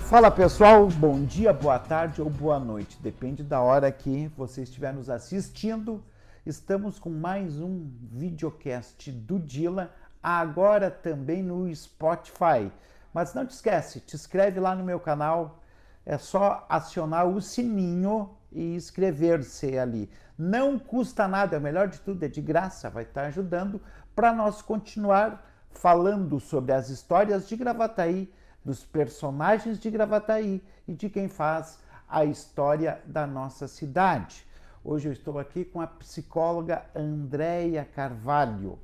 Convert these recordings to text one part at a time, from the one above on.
Fala pessoal, bom dia, boa tarde ou boa noite, depende da hora que você estiver nos assistindo. Estamos com mais um videocast do Dila, agora também no Spotify. Mas não te esquece, te inscreve lá no meu canal, é só acionar o sininho e inscrever-se ali. Não custa nada, o melhor de tudo é de graça, vai estar ajudando para nós continuar falando sobre as histórias de Gravataí, dos personagens de Gravataí e de quem faz a história da nossa cidade. Hoje eu estou aqui com a psicóloga Andréia Carvalho.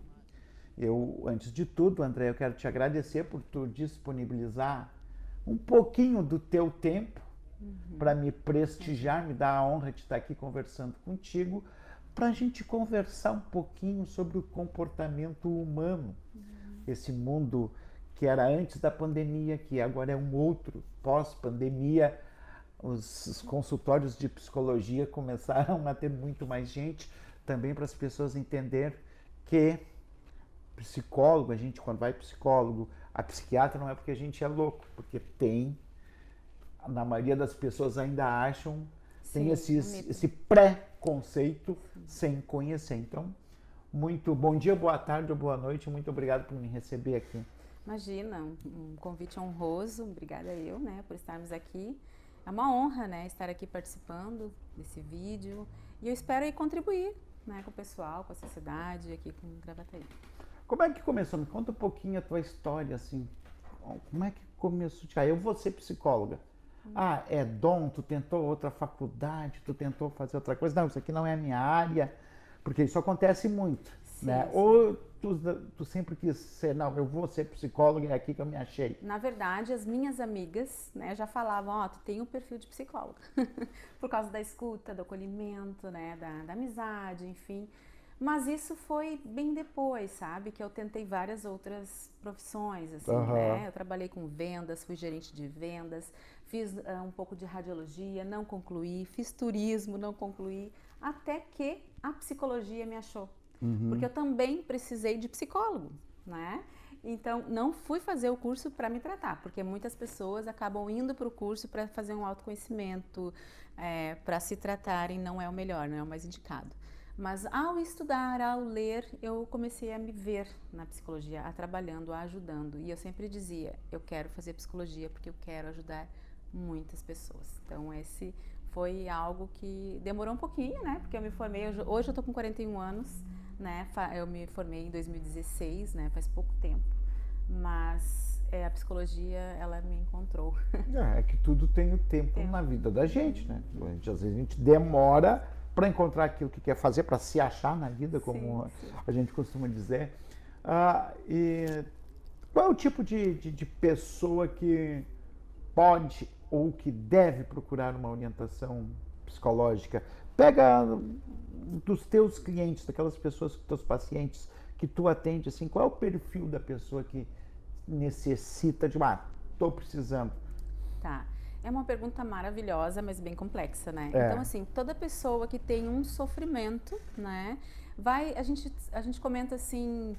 Antes de tudo, Andréia, eu quero te agradecer por tu disponibilizar um pouquinho do teu tempo para me prestigiar, me dar a honra de estar aqui conversando contigo, para a gente conversar um pouquinho sobre o comportamento humano, esse mundo que era antes da pandemia, que agora é um outro, pós-pandemia. Os consultórios de psicologia começaram a ter muito mais gente, também para as pessoas entenderem que psicólogo, a gente quando vai psicólogo, a psiquiatra não é porque a gente é louco, porque na maioria das pessoas ainda acham, tem esse pré-conceito sem conhecer. Então, muito bom dia, boa tarde ou boa noite, muito obrigado por me receber aqui. Imagina, um convite honroso, obrigada eu, né, por estarmos aqui. É uma honra, né, estar aqui participando desse vídeo e eu espero aí contribuir, né, com o pessoal, com a sociedade, aqui com Gravataí. Como é que começou? Me conta um pouquinho a tua história, assim. Como é que começou? Eu vou ser psicóloga. Ah, é dom? Tu tentou outra faculdade? Tu tentou fazer outra coisa? Não, isso aqui não é a minha área. Porque isso acontece muito, Sim, né? sim. Ou tu sempre quis ser, não, eu vou ser psicóloga, é aqui que eu me achei. Na verdade, as minhas amigas, né, já falavam, ó, tu tem um perfil de psicóloga, por causa da escuta, do acolhimento, né, da amizade, enfim. Mas isso foi bem depois, sabe, que eu tentei várias outras profissões, assim, né, eu trabalhei com vendas, fui gerente de vendas, fiz um pouco de radiologia, não concluí, fiz turismo, não concluí, até que a psicologia me achou. Porque eu também precisei de psicólogo, né? Então, não fui fazer o curso para me tratar, porque muitas pessoas acabam indo para o curso para fazer um autoconhecimento, para se tratarem, não é o melhor, não é o mais indicado. Mas ao estudar, ao ler, eu comecei a me ver na psicologia, trabalhando, ajudando. E eu sempre dizia, eu quero fazer psicologia porque eu quero ajudar muitas pessoas. Então, esse foi algo que demorou um pouquinho, né? Porque eu me formei, hoje eu tô com 41 anos, né? Eu me formei em 2016, né? Faz pouco tempo. Mas a psicologia, ela me encontrou. É que tudo tem o tempo na vida da gente, né? Às vezes a gente demora para encontrar aquilo que quer fazer, para se achar na vida, como Sim. a gente costuma dizer. E qual é o tipo de pessoa que pode ou que deve procurar uma orientação psicológica? Pega dos teus clientes, daquelas pessoas, dos teus pacientes que tu atende, assim, qual é o perfil da pessoa que necessita de estou precisando? Tá. É uma pergunta maravilhosa, mas bem complexa, né? Então, assim, toda pessoa que tem um sofrimento, né, a gente comenta assim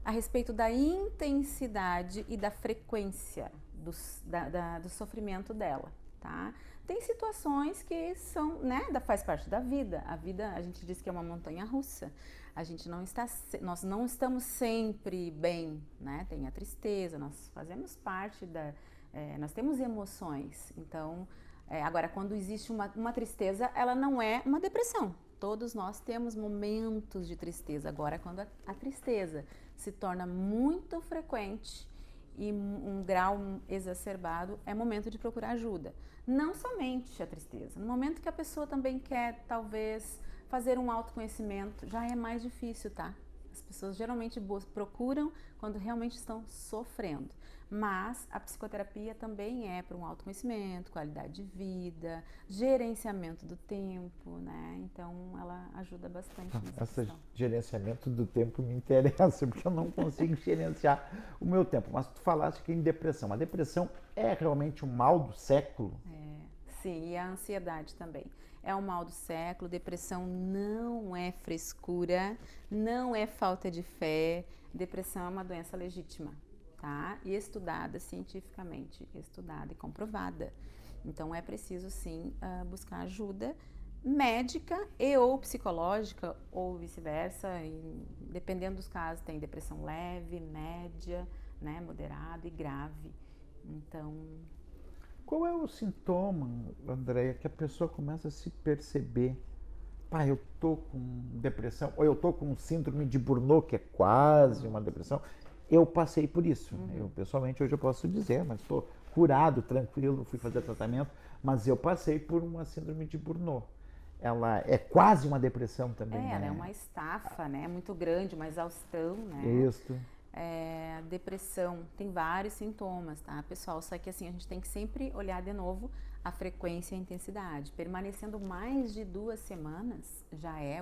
a respeito da intensidade e da frequência do sofrimento dela, tá? Tem situações que são, né, faz parte da vida. A vida, a gente diz que é uma montanha russa. Nós não estamos sempre bem, né? Tem a tristeza, nós fazemos parte nós temos emoções. Então, agora, quando existe uma tristeza, ela não é uma depressão. Todos nós temos momentos de tristeza. Agora, quando a tristeza se torna muito frequente e um grau exacerbado, é momento de procurar ajuda. Não somente a tristeza. No momento que a pessoa também quer, talvez, fazer um autoconhecimento, já é mais difícil, tá? As pessoas geralmente procuram quando realmente estão sofrendo. Mas a psicoterapia também é para um autoconhecimento, qualidade de vida, gerenciamento do tempo, né? Então ela ajuda bastante nessa questão. Gerenciamento do tempo me interessa, porque eu não consigo gerenciar o meu tempo. Mas tu falaste que em depressão. A depressão é realmente um mal do século? Sim, e a ansiedade também. É um mal do século. Depressão não é frescura, não é falta de fé. Depressão é uma doença legítima. tá? E estudada cientificamente, estudada e comprovada. Então é preciso sim buscar ajuda médica e ou psicológica ou vice-versa, dependendo dos casos, tem depressão leve, média, né, moderada e grave. Então, qual é o sintoma, Andréia, que a pessoa começa a se perceber? Pá, eu tô com depressão, ou eu tô com síndrome de Burnout, que é quase uma depressão. Eu passei por isso. Eu, pessoalmente, hoje eu posso dizer, mas estou curado, tranquilo, fui fazer tratamento, mas eu passei por uma síndrome de Burnout. Ela é quase uma depressão também, né? ela é uma estafa, né? Muito grande, uma exaustão, né? Isso. Depressão tem vários sintomas, tá, pessoal? Só que assim, a gente tem que sempre olhar de novo a frequência e a intensidade. Permanecendo mais de 2 semanas já é,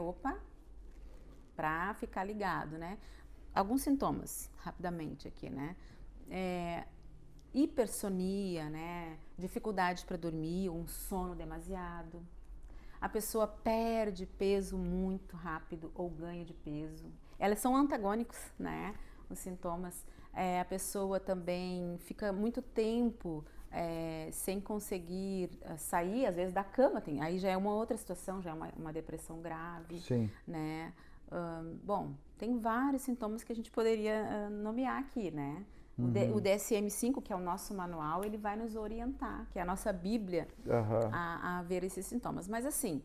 pra ficar ligado, né? Alguns sintomas, rapidamente aqui, né? Hipersonia, né? Dificuldade para dormir, um sono demasiado. A pessoa perde peso muito rápido ou ganha de peso. Elas são antagônicos, né? Os sintomas. A pessoa também fica muito tempo sem conseguir sair, às vezes, da cama. Aí já é uma outra situação, já é uma depressão grave. Sim. Né? Bom, tem vários sintomas que a gente poderia nomear aqui, né? O DSM-5, que é o nosso manual, ele vai nos orientar, que é a nossa bíblia, a ver esses sintomas. Mas assim,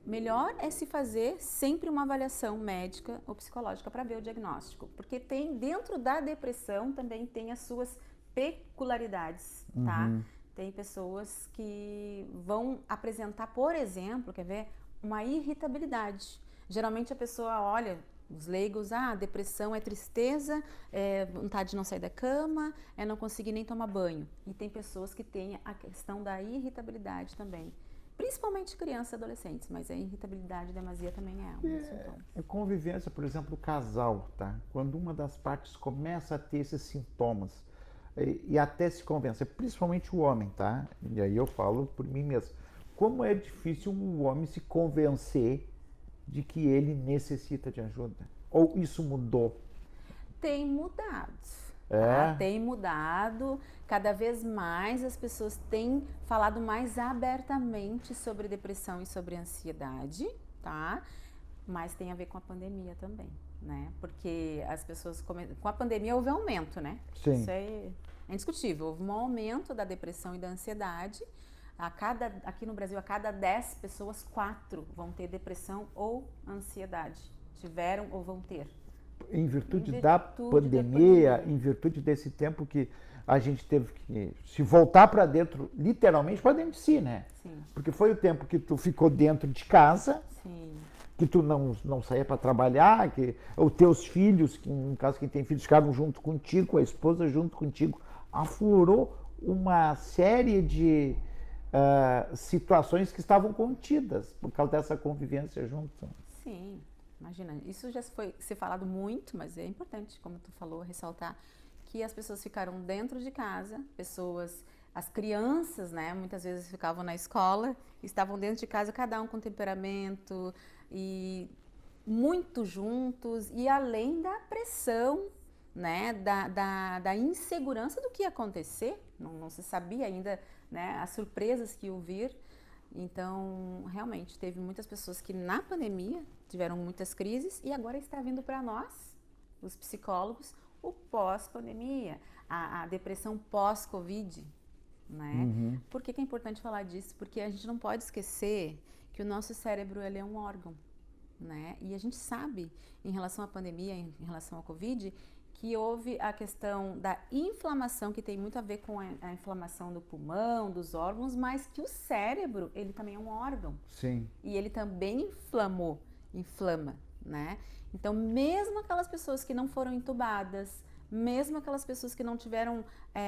melhor é se fazer sempre uma avaliação médica ou psicológica para ver o diagnóstico. Porque tem, dentro da depressão, também tem as suas peculiaridades, tá? Tem pessoas que vão apresentar, por exemplo, quer ver, uma irritabilidade. Geralmente a pessoa olha... Os leigos, depressão é tristeza, vontade de não sair da cama, não conseguir nem tomar banho. E tem pessoas que têm a questão da irritabilidade também. Principalmente crianças e adolescentes, mas a irritabilidade demasia também é um sintoma. A convivência, por exemplo, do casal, tá? Quando uma das partes começa a ter esses sintomas e até se convence, principalmente o homem, tá? E aí eu falo por mim mesmo. Como é difícil um homem se convencer de que ele necessita de ajuda? Ou isso mudou? Tem mudado. Tá? Tem mudado. Cada vez mais as pessoas têm falado mais abertamente sobre depressão e sobre ansiedade, tá? Mas tem a ver com a pandemia também, né? Porque as pessoas... Com a pandemia houve aumento, né? Sim. Isso é indiscutível. Houve um aumento da depressão e da ansiedade. Aqui no Brasil, a cada 10 pessoas, 4 vão ter depressão ou ansiedade. Tiveram ou vão ter. Em virtude da pandemia, em virtude desse tempo que a gente teve que se voltar para dentro, literalmente para dentro de si, né? Sim. Porque foi o tempo que tu ficou dentro de casa, sim, que tu não saía para trabalhar, que os teus filhos, que no caso quem tem filhos, ficaram junto contigo, a esposa junto contigo, aflorou uma série de situações que estavam contidas por causa dessa convivência junto. Sim, imagina, isso já foi ser falado muito, mas é importante, como tu falou, ressaltar que as pessoas ficaram dentro de casa, as crianças, né, muitas vezes ficavam na escola, estavam dentro de casa, cada um com temperamento e muito juntos, e além da pressão, né, da insegurança do que ia acontecer, não se sabia ainda, né, as surpresas que iam vir. Então, realmente, teve muitas pessoas que na pandemia tiveram muitas crises e agora está vindo para nós, os psicólogos, o pós-pandemia, a depressão pós-Covid, né? Por que é importante falar disso? Porque a gente não pode esquecer que o nosso cérebro, ele é um órgão, né? E a gente sabe, em relação à pandemia, em relação ao Covid, que houve a questão da inflamação, que tem muito a ver com a inflamação do pulmão, dos órgãos, mas que o cérebro, ele também é um órgão. Sim. E ele também inflama, né? Então, mesmo aquelas pessoas que não foram entubadas, mesmo aquelas pessoas que não tiveram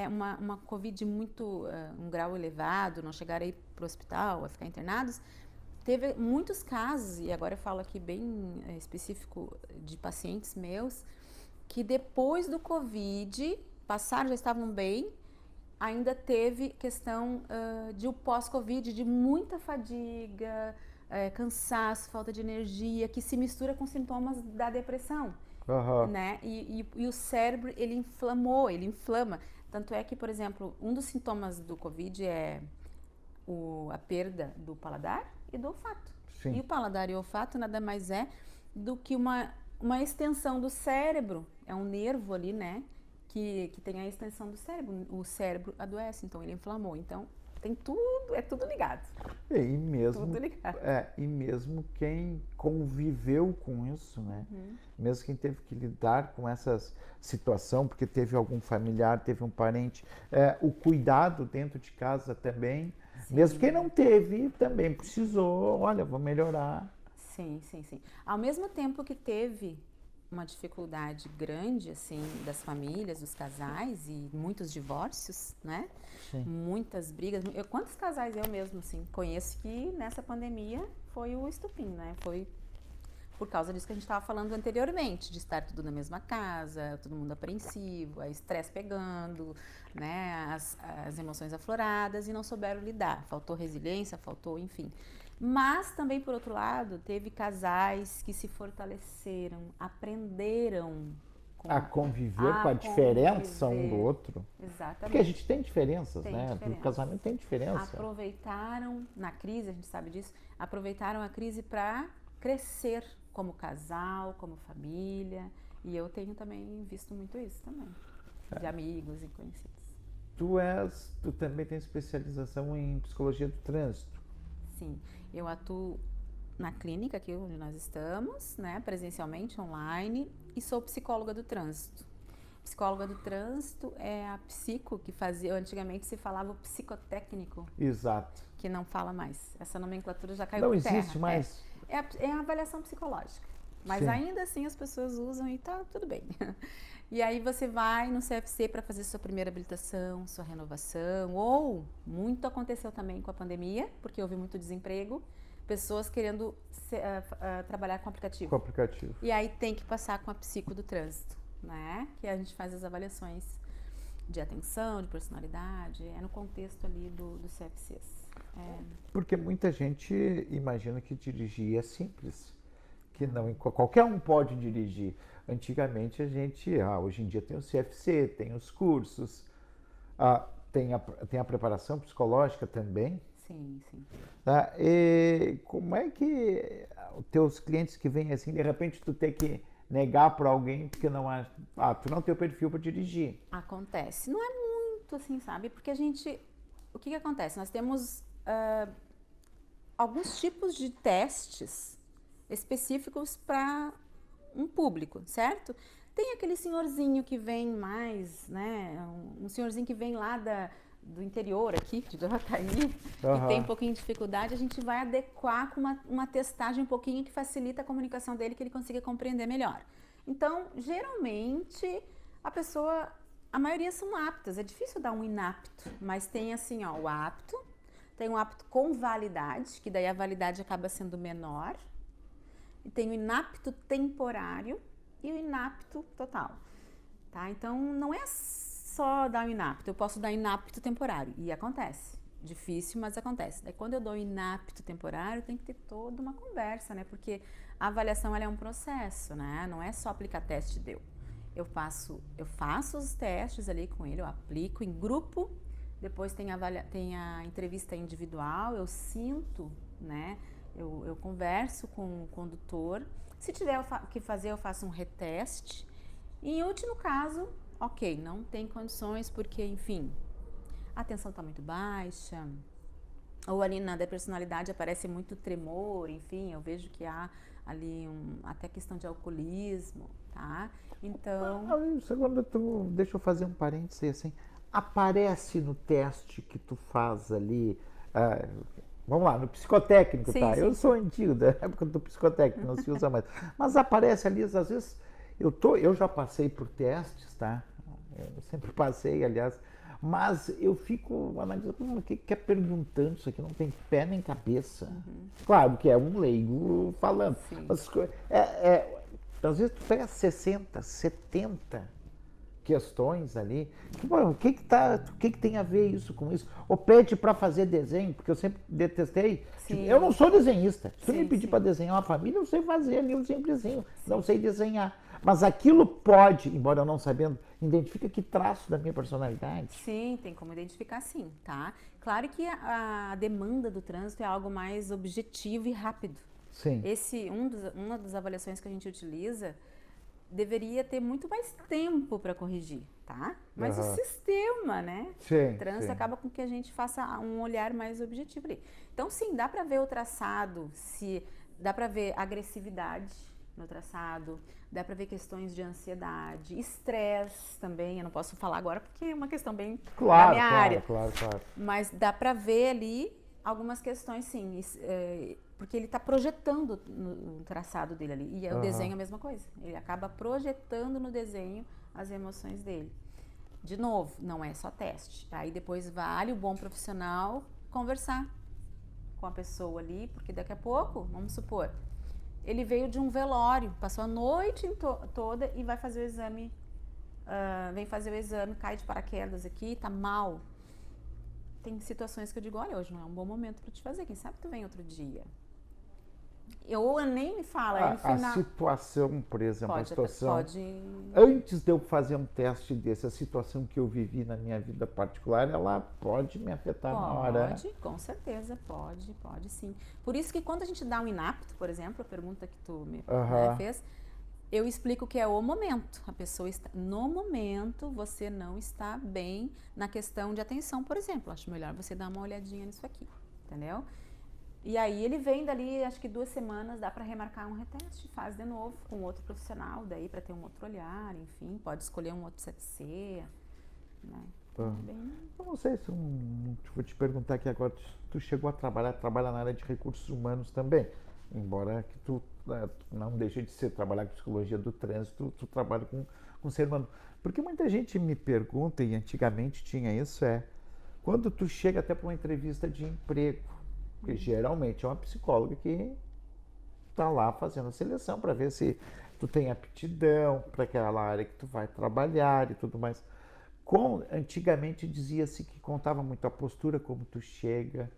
uma Covid muito, um grau elevado, não chegaram a ir para o hospital, a ficar internados, teve muitos casos, e agora eu falo aqui bem específico de pacientes meus, que depois do Covid, passaram, já estavam bem, ainda teve questão de o pós-Covid, de muita fadiga, cansaço, falta de energia, que se mistura com sintomas da depressão. né? E o cérebro, ele inflama. Tanto é que, por exemplo, um dos sintomas do Covid é a perda do paladar e do olfato. Sim. E o paladar e o olfato nada mais é do que uma extensão do cérebro. É um nervo ali, né? Que tem a extensão do cérebro. O cérebro adoece, então ele inflamou. Então, tem tudo, é tudo ligado. E mesmo, tudo ligado. E mesmo quem conviveu com isso, né? Mesmo quem teve que lidar com essa situação, porque teve algum familiar, teve um parente, o cuidado dentro de casa também. Sim. Mesmo quem não teve, também precisou, olha, vou melhorar. Sim. Ao mesmo tempo que teve uma dificuldade grande, assim, das famílias, dos casais e muitos divórcios, né? Sim. Muitas brigas. Quantos casais eu mesmo, assim, conheço que nessa pandemia foi o estupim, né? Foi por causa disso que a gente estava falando anteriormente, de estar tudo na mesma casa, todo mundo apreensivo, a estresse pegando, né? As emoções afloradas e não souberam lidar. Faltou resiliência, enfim. Mas também, por outro lado, teve casais que se fortaleceram, aprenderam a conviver com a diferença um do outro. Exatamente. Porque a gente tem diferenças, né? O casamento tem diferença. Aproveitaram, na crise, a gente sabe disso, aproveitaram a crise para crescer como casal, como família. E eu tenho também visto muito isso também, de amigos e conhecidos. Tu também tem especialização em psicologia do trânsito. Sim, eu atuo na clínica aqui onde nós estamos, né, presencialmente, online, e sou psicóloga do trânsito. Psicóloga do trânsito é a psico que fazia, antigamente se falava o psicotécnico. Exato. Que não fala mais. Essa nomenclatura já caiu por terra. Não existe mais. É a avaliação psicológica. Mas Sim. Ainda assim as pessoas usam e tá tudo bem. E aí você vai no CFC para fazer sua primeira habilitação, sua renovação, ou muito aconteceu também com a pandemia, porque houve muito desemprego, pessoas querendo trabalhar com aplicativo. Com aplicativo. E aí tem que passar com a psico do trânsito, né? Que a gente faz as avaliações de atenção, de personalidade, no contexto ali do CFCs. Porque muita gente imagina que dirigir é simples, que não qualquer um pode dirigir. Antigamente a gente, hoje em dia tem o CFC, tem os cursos, tem a preparação psicológica também. Sim. Tá? E como é que os teus clientes que vêm assim, de repente tu tem que negar para alguém porque tu não tem o perfil para dirigir? Acontece. Não é muito assim, sabe? Porque o que acontece? Nós temos alguns tipos de testes específicos para um público, certo? Tem aquele senhorzinho que vem mais, né? Um senhorzinho que vem lá do interior aqui, de Gravataí, que tem um pouquinho de dificuldade, a gente vai adequar com uma testagem um pouquinho que facilita a comunicação dele, que ele consiga compreender melhor. Então, geralmente, a maioria são aptas, é difícil dar um inapto, mas tem assim, o apto, tem um apto com validade, que daí a validade acaba sendo menor, e tem o inapto temporário e o inapto total, tá? Então, não é só dar o inapto, eu posso dar inapto temporário, e acontece. Difícil, mas acontece. Daí, quando eu dou inapto temporário, tem que ter toda uma conversa, né? Porque a avaliação, ela é um processo, né? Não é só aplicar teste e deu. Eu faço os testes ali com ele, eu aplico em grupo, depois tem a entrevista individual, eu sinto, né? Eu converso com o condutor. Se tiver que fazer, eu faço um reteste. E em último caso, ok, não tem condições porque, enfim, a tensão está muito baixa, ou ali na depersonalidade aparece muito tremor, enfim, eu vejo que há ali até questão de alcoolismo, tá? Então... Deixa eu fazer um parênteses assim. Aparece no teste que tu faz ali, vamos lá, no psicotécnico, sim, tá? Sim. Eu sou antigo, da época do psicotécnico, não se usa mais. Mas aparece ali, às vezes, eu já passei por testes, tá? Eu sempre passei, aliás, mas eu fico analisando, o que é perguntando isso aqui? Não tem pé nem cabeça. Claro que é um leigo falando. Mas, às vezes tu pega 60, 70 questões ali. O que tem a ver isso com isso? Ou pede para fazer desenho, porque eu sempre detestei. Tipo, eu não sou desenhista. Se tu me pedir para desenhar uma família, eu sei fazer ali um simplesinho. Não sei desenhar. Mas aquilo pode, embora eu não sabendo, identifica que traço da minha personalidade. Sim, tem como identificar sim, tá? Claro que a demanda do trânsito é algo mais objetivo e rápido. Sim. Uma das avaliações que a gente utiliza deveria ter muito mais tempo para corrigir, tá? Mas o sistema, né? Sim, o trânsito acaba com que a gente faça um olhar mais objetivo ali. Então, sim, dá para ver o traçado, dá para ver agressividade no traçado, dá para ver questões de ansiedade, estresse também. Eu não posso falar agora porque é uma questão bem da minha área. Claro. Mas dá para ver ali algumas questões, sim, porque ele está projetando no traçado dele ali. E o desenho é a mesma coisa. Ele acaba projetando no desenho as emoções dele. De novo, não é só teste. Aí depois vale o bom profissional conversar com a pessoa ali, porque daqui a pouco, vamos supor, ele veio de um velório, passou a noite toda e vai fazer o exame, vem fazer o exame, cai de paraquedas aqui, tá mal. Tem situações que eu digo, olha, hoje não é um bom momento para te fazer, quem sabe tu vem outro dia. Ou nem me fala, no final... A situação, por exemplo, pode... Antes de eu fazer um teste desse, a situação que eu vivi na minha vida particular, ela pode me afetar na hora? Pode, com certeza, pode sim. Por isso que quando a gente dá um inapto, por exemplo, a pergunta que tu me fez, eu explico que é o momento. A pessoa está... No momento, você não está bem na questão de atenção, por exemplo. Acho melhor você dar uma olhadinha nisso aqui, entendeu? E aí ele vem dali, acho que 2 semanas, dá para remarcar um reteste, faz de novo com outro profissional, daí para ter um outro olhar, enfim, pode escolher um outro CTC, né? Eu não sei se vou te perguntar aqui agora, tu chegou a trabalha na área de recursos humanos também, embora que tu não deixe de trabalhar com psicologia do trânsito, tu trabalha com ser humano. Porque muita gente me pergunta, e antigamente tinha isso, quando tu chega até para uma entrevista de emprego, porque geralmente é uma psicóloga que está lá fazendo a seleção para ver se tu tem aptidão para aquela área que tu vai trabalhar e tudo mais. Antigamente dizia-se que contava muito a postura, como tu chega.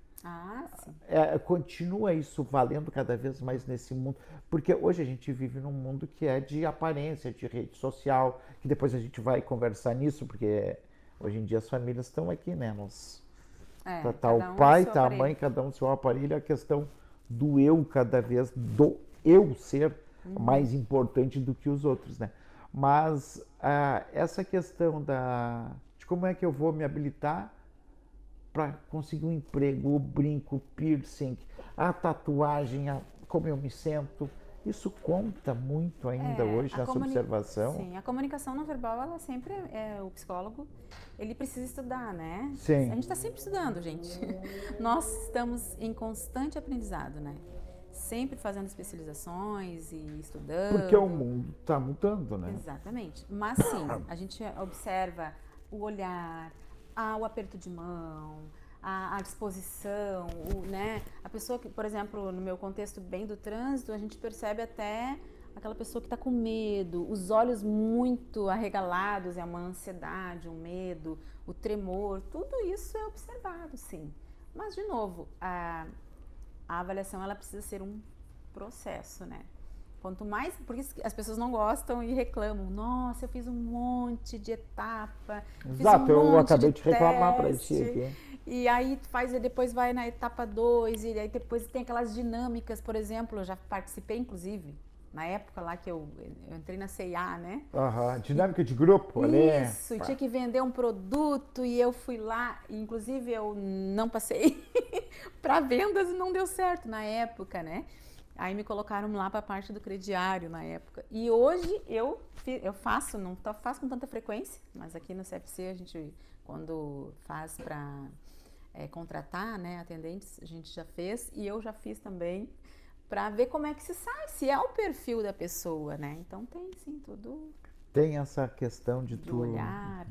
Sim. Continua isso valendo cada vez mais nesse mundo, porque hoje a gente vive num mundo que é de aparência, de rede social, que depois a gente vai conversar nisso, porque hoje em dia as famílias estão aqui, né? Tá o pai, tá a mãe, cada um seu aparelho, a questão do eu cada vez, do eu ser mais importante do que os outros, né? Mas essa questão de como é que eu vou me habilitar para conseguir um emprego, o brinco, o piercing, a tatuagem, como eu me sinto, isso conta muito ainda hoje nessa observação? Sim, a comunicação não verbal, ela sempre o psicólogo, ele precisa estudar, né? Sim. A gente está sempre estudando, gente. Nós estamos em constante aprendizado, né? Sempre fazendo especializações e estudando. Porque o mundo está mudando, né? Exatamente. Mas sim, a gente observa o olhar, o aperto de mão, a disposição, né? A pessoa que, por exemplo, no meu contexto bem do trânsito, a gente percebe até aquela pessoa que está com medo, os olhos muito arregalados, é uma ansiedade, um medo, o tremor, tudo isso é observado, sim. Mas, de novo, a avaliação ela precisa ser um processo, né? Quanto mais, por isso que as pessoas não gostam e reclamam. Nossa, eu fiz um monte de etapa. Exato, eu acabei de reclamar para ti aqui. E aí depois vai na etapa 2, e aí depois tem aquelas dinâmicas, por exemplo, eu já participei, inclusive, na época lá que eu entrei na CIA, né? Dinâmica de grupo ali. Isso, e tinha que vender um produto e eu fui lá, e inclusive eu não passei para vendas e não deu certo na época, né? Aí me colocaram lá para a parte do crediário na época. E hoje eu faço, não faço com tanta frequência, mas aqui no CFC a gente, quando faz para contratar, né, atendentes, a gente já fez e eu já fiz também para ver como é que se sai, se é o perfil da pessoa, né? Então tem sim tudo. Tem essa questão de tu olhar,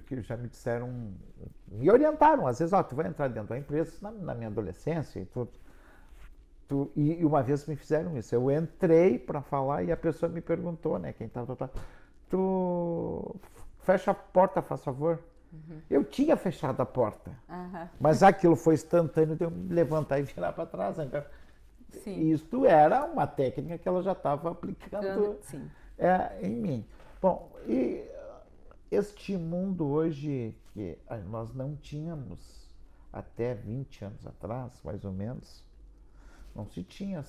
que já me disseram, me orientaram, às vezes, tu vai entrar dentro da empresa, na minha adolescência e tudo. E uma vez me fizeram isso, eu entrei para falar e a pessoa me perguntou, né, quem estava, tu fecha a porta, faz favor? Eu tinha fechado a porta, mas aquilo foi instantâneo de eu me levantar e virar para trás, então Sim. Isto era uma técnica que ela já estava aplicando em mim. Bom, e este mundo hoje que nós não tínhamos até 20 anos atrás, mais ou menos, não se tinha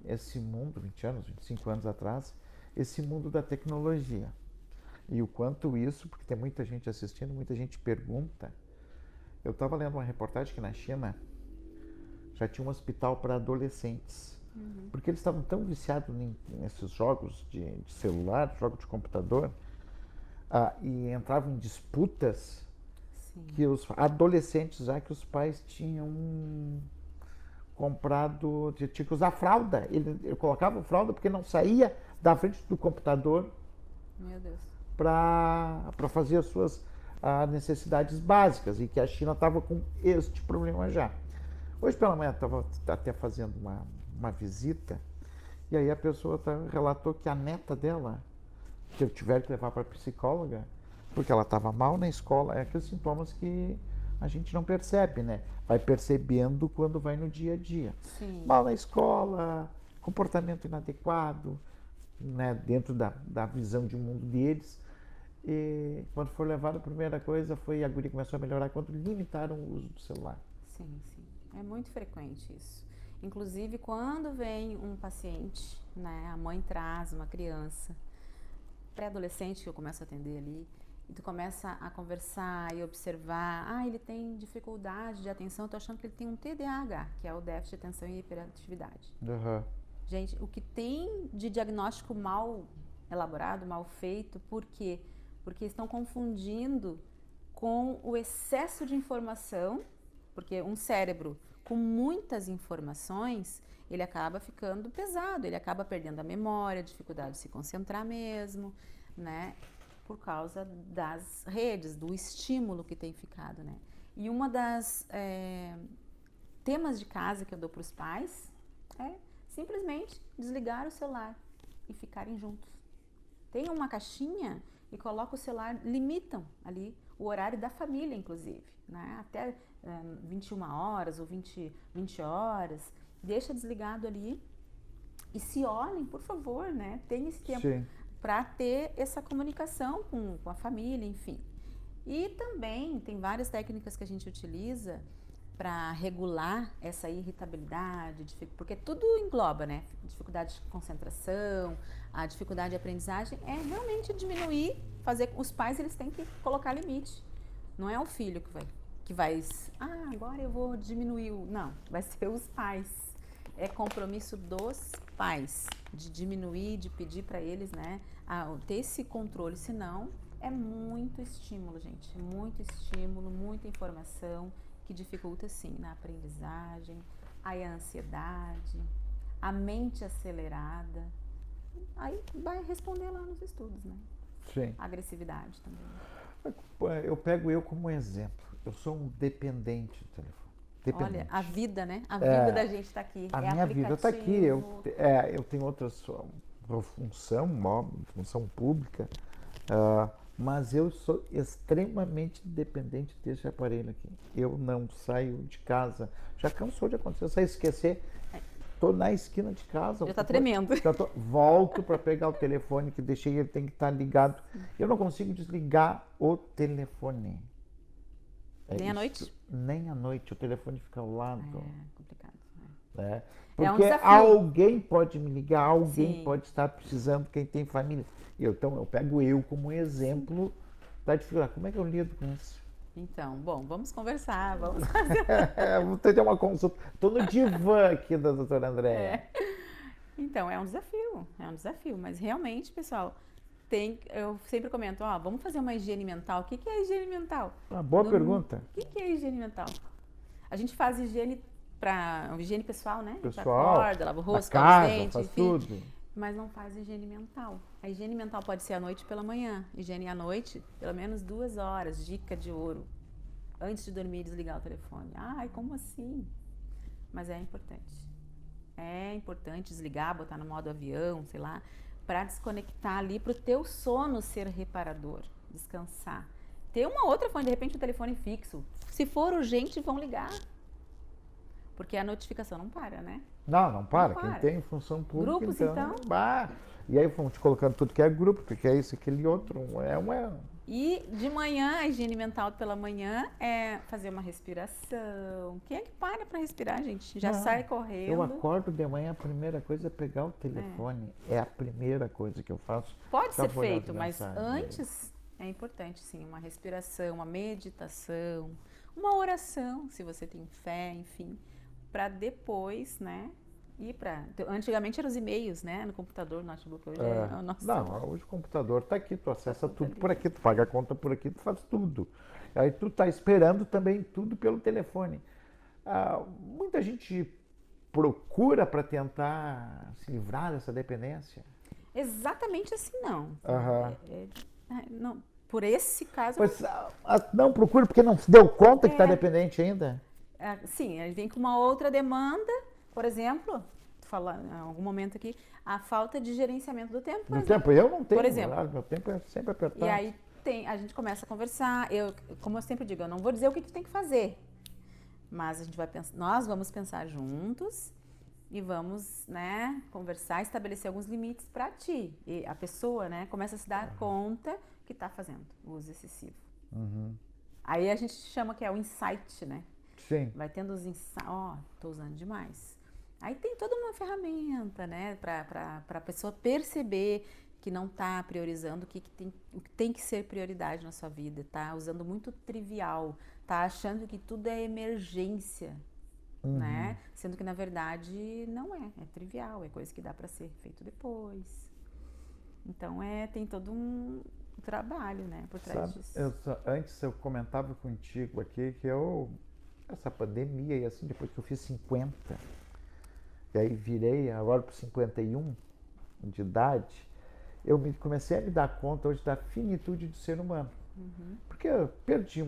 esse mundo, 20 anos, 25 anos atrás, esse mundo da tecnologia. E o quanto isso, porque tem muita gente assistindo, muita gente pergunta. Eu estava lendo uma reportagem que na China já tinha um hospital para adolescentes. Porque eles estavam tão viciados nesses jogos de celular, jogos de computador, e entravam em disputas que os adolescentes, já que os pais tinham comprado, tinha que usar fralda. Ele colocava fralda porque não saía da frente do computador para fazer as suas necessidades básicas, e que a China estava com este problema já. Hoje pela manhã estava até fazendo uma visita, e aí a pessoa relatou que a neta dela, que eu tiver que levar para a psicóloga, porque ela estava mal na escola, é aqueles sintomas que a gente não percebe, né? Vai percebendo quando vai no dia a dia. Sim. Mal na escola, comportamento inadequado, né? Dentro da visão de mundo deles. E quando foi levado, a primeira coisa foi a guria começou a melhorar quando limitaram o uso do celular. Sim. É muito frequente isso. Inclusive, quando vem um paciente, né? A mãe traz uma criança, pré-adolescente, que eu começo a atender ali, e tu começa a conversar e observar, ele tem dificuldade de atenção, eu tô achando que ele tem um TDAH, que é o déficit de atenção e hiperatividade. Gente, o que tem de diagnóstico mal elaborado, mal feito, por quê? Porque estão confundindo com o excesso de informação, porque um cérebro com muitas informações, ele acaba ficando pesado, ele acaba perdendo a memória, dificuldade de se concentrar mesmo, né? Por causa das redes, do estímulo que tem ficado, né? E uma das temas de casa que eu dou para os pais é simplesmente desligar o celular e ficarem juntos. Tem uma caixinha e coloca o celular, limitam ali o horário da família, inclusive, né? Até 21 horas ou 20 horas, deixa desligado ali e se olhem, por favor, né? Tem esse tempo para ter essa comunicação com a família, enfim. E também tem várias técnicas que a gente utiliza para regular essa irritabilidade, porque tudo engloba, né? Dificuldade de concentração, a dificuldade de aprendizagem é realmente diminuir, os pais eles têm que colocar limite. Não é o filho que vai agora eu vou diminuir não, vai ser os pais. É compromisso dos pais de diminuir, de pedir para eles, né, ter esse controle, senão é muito estímulo, gente, muito estímulo, muita informação que dificulta sim na aprendizagem, aí a ansiedade, a mente acelerada, aí vai responder lá nos estudos, né? Sim. A agressividade também. Eu pego como exemplo, eu sou um dependente do telefone. Olha, a vida, né? A vida da gente está aqui. A minha vida está aqui. Eu tenho outra função pública, mas eu sou extremamente dependente desse aparelho aqui. Eu não saio de casa. Já cansou de acontecer, eu saio esquecer. Estou na esquina de casa. Já está tremendo. Volto para pegar o telefone que deixei, ele tem que estar ligado. Eu não consigo desligar o telefone. Nem à noite? Nem à noite, o telefone fica ao lado. É complicado. Porque alguém pode me ligar, alguém pode estar precisando, quem tem família. Então eu pego como exemplo da dificuldade. Como é que eu lido com isso? Então, bom, vamos conversar, vamos fazer. Vou ter uma consulta. Estou no divã aqui da doutora Andréia. Então, é um desafio, mas realmente, pessoal, eu sempre comento, vamos fazer uma higiene mental. O que é higiene mental? Boa pergunta. O que é higiene mental? A gente faz higiene pessoal, né? Pessoal, acorda, lava o rosto, casa, escova os dentes, faz enfim, tudo. Mas não faz higiene mental. A higiene mental pode ser à noite e pela manhã. Higiene à noite, pelo menos 2 horas, dica de ouro. Antes de dormir, desligar o telefone. Como assim? Mas é importante. É importante desligar, botar no modo avião, sei lá, para desconectar ali, para o teu sono ser reparador, descansar. Ter uma outra fonte, de repente um telefone fixo. Se for urgente, vão ligar. Porque a notificação não para, né? Não para. Não Quem para. tem função pública, Grupos, então? E aí vão te colocando tudo que é grupo, porque é isso, aquele outro. E de manhã, a higiene mental pela manhã é fazer uma respiração. Quem é que para respirar, gente? Já sai correndo. Eu acordo de manhã, a primeira coisa é pegar o telefone. É a primeira coisa que eu faço. Pode ser feito, mas antes é importante, sim, uma respiração, uma meditação, uma oração, se você tem fé, enfim, para depois, né? Antigamente eram os e-mails, né? No computador, no notebook, hoje é o nosso celular. Hoje o computador está aqui, tu acessa tudo por aqui, tu paga a conta por aqui, tu faz tudo. Aí tu está esperando também tudo pelo telefone. Muita gente procura para tentar se livrar dessa dependência. Exatamente assim, não. Não, por esse caso... Pois, não procura porque não se deu conta que está dependente ainda? Sim, aí vem com uma outra demanda. Por exemplo, falar em algum momento aqui, a falta de gerenciamento do tempo. Do tempo, eu não tenho. Por exemplo, meu tempo é sempre apertado. E aí a gente começa a conversar. Como eu sempre digo, eu não vou dizer o que tu tem que fazer, mas a gente vai pensar, nós vamos pensar juntos e vamos, né, conversar, estabelecer alguns limites para ti. E a pessoa, né, começa a se dar conta que está fazendo o uso excessivo. Aí a gente chama que é o insight, né? Sim. Vai tendo os insights, tô usando demais. Aí tem toda uma ferramenta, né, para a pessoa perceber que não está priorizando o que tem que ser prioridade na sua vida, tá usando muito trivial, tá achando que tudo é emergência, né, sendo que na verdade não é trivial, é coisa que dá para ser feito depois. Então tem todo um trabalho, né, por trás disso. Antes eu comentava contigo aqui que essa pandemia e assim, depois que eu fiz 50, e aí virei agora para 51 de idade, eu comecei a me dar conta hoje da finitude do ser humano. Porque eu perdi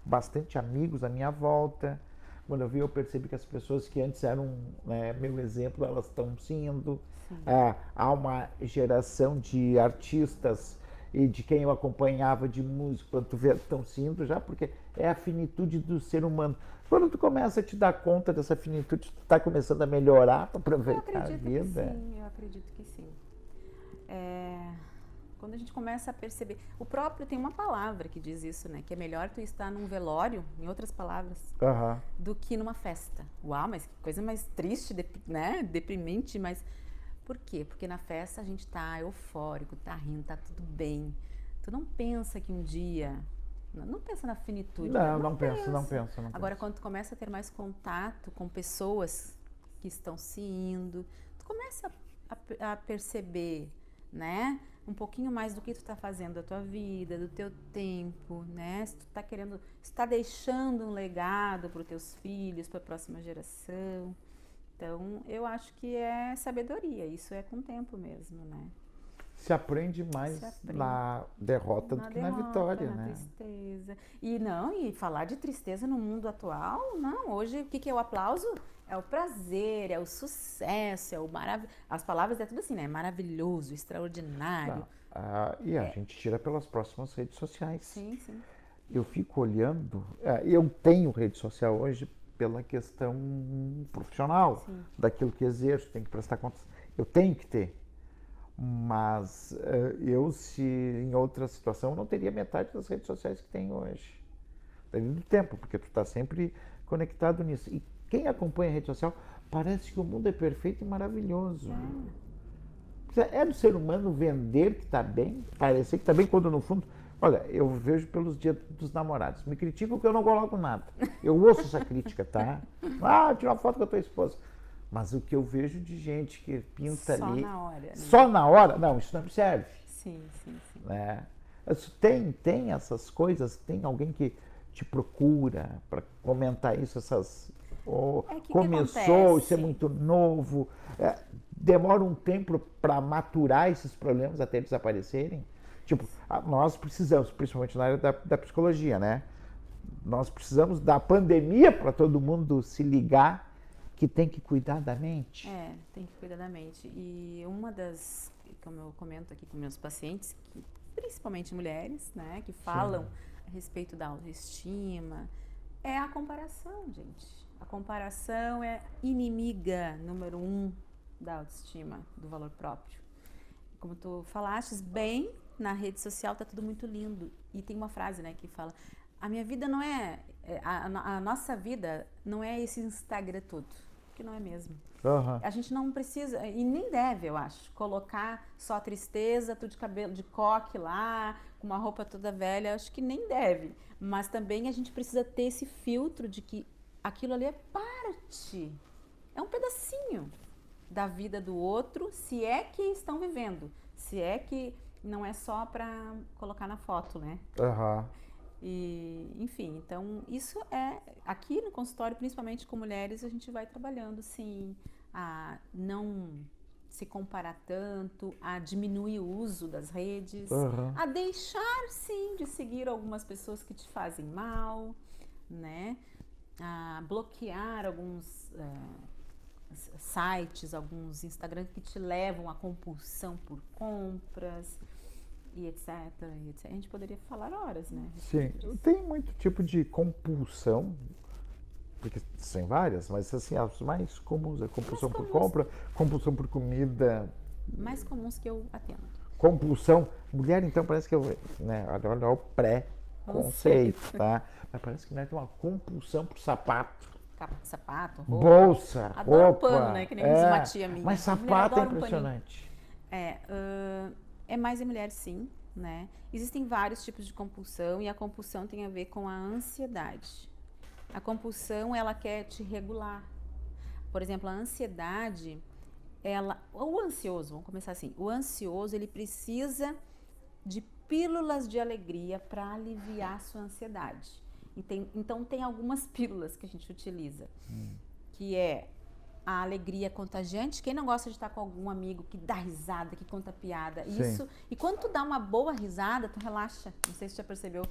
bastante amigos à minha volta. Quando eu percebi que as pessoas que antes eram, né, meu exemplo, elas estão sendo. Há uma geração de artistas e de quem eu acompanhava de música, quando tu vê, estão sendo já, porque é a finitude do ser humano. Quando tu começa a te dar conta dessa finitude, tu está começando a melhorar, para aproveitar a vida. Eu acredito que sim. Quando a gente começa a perceber, tem uma palavra que diz isso, né? Que é melhor tu estar num velório, em outras palavras, do que numa festa. Uau, mas que coisa mais triste, né? Deprimente, mas... Por quê? Porque na festa a gente tá eufórico, tá rindo, tá tudo bem. Tu não pensa que um dia... Não pensa na finitude. Não pensa. Agora, quando tu começa a ter mais contato com pessoas que estão se indo, tu começa a perceber, né? Um pouquinho mais do que tu tá fazendo da tua vida, do teu tempo, né? Se tu tá querendo... Se tá deixando um legado para os teus filhos, para a próxima geração... Então, eu acho que é sabedoria, isso é com o tempo mesmo, né? Se aprende mais na derrota do que na vitória, né? Tristeza. E falar de tristeza no mundo atual, não. Hoje, o que é o aplauso? É o prazer, é o sucesso, é o maravilhoso. As palavras é tudo assim, né? Maravilhoso, extraordinário. E a gente tira pelas próximas redes sociais. Sim. Eu fico olhando, eu tenho rede social hoje pela questão profissional, daquilo que exerço, tenho que prestar contas, eu tenho que ter. Mas se em outra situação, eu não teria metade das redes sociais que tenho hoje. Daí do tempo, porque tu está sempre conectado nisso. E quem acompanha a rede social, parece que o mundo é perfeito e maravilhoso. É do ser humano vender que está bem, parecer que está bem, quando no fundo... Olha, eu vejo pelos dias dos namorados. Me criticam porque eu não coloco nada. Eu ouço essa crítica, tá? Tira uma foto com a tua esposa. Mas o que eu vejo de gente que pinta só ali... Só na hora. Né? Só na hora? Não, isso não me serve. Sim. Né? Tem essas coisas, tem alguém que te procura para comentar isso, começou, isso é muito novo. Demora um tempo para maturar esses problemas até desaparecerem. Tipo, nós precisamos, principalmente na área da psicologia, né? Nós precisamos da pandemia para todo mundo se ligar que tem que cuidar da mente. Tem que cuidar da mente. E uma das, como eu comento aqui com meus pacientes, principalmente mulheres, né? Que falam a respeito da autoestima, é a comparação, gente. A comparação é inimiga número 1 da autoestima, do valor próprio. Como tu falaste bem, na rede social tá tudo muito lindo. E tem uma frase, né, que fala: a minha vida não é... A nossa vida não é esse Instagram todo. Que não é mesmo. Uhum. A gente não precisa, e nem deve, eu acho, colocar só tristeza, tudo de cabelo de coque lá, com uma roupa toda velha, acho que nem deve. Mas também a gente precisa ter esse filtro de que aquilo ali é parte, é um pedacinho da vida do outro, se é que estão vivendo, se é que não é só para colocar na foto, né? Uhum. E, enfim, então isso é, aqui no consultório, principalmente com mulheres, a gente vai trabalhando, sim, a não se comparar tanto, a diminuir o uso das redes, a deixar, sim, de seguir algumas pessoas que te fazem mal, né? A bloquear alguns sites, alguns Instagram que te levam à compulsão por compras, e etc, e etc. A gente poderia falar horas, né? Sim, tem muito tipo de compulsão, porque tem várias, mas assim, as mais comuns é compulsão por compra, compulsão por comida. Mais comuns que eu atendo. Compulsão, mulher então parece que eu, né, olha o pré-conceito, tá? Mas parece que mulher tem uma compulsão por sapato. Sapato, roupa. Bolsa, adoro roupa. Pano, né? Que nem diz uma tia minha. Mas sapato é impressionante. É mais em mulheres, sim, né? Existem vários tipos de compulsão e a compulsão tem a ver com a ansiedade. A compulsão, ela quer te regular. Por exemplo, a ansiedade, o ansioso, vamos começar assim, o ansioso, ele precisa de pílulas de alegria para aliviar a sua ansiedade. Então tem algumas pílulas que a gente utiliza, que é a alegria contagiante. Quem não gosta de estar com algum amigo que dá risada, que conta piada? Isso. E quando tu dá uma boa risada, tu relaxa. Não sei se você já percebeu.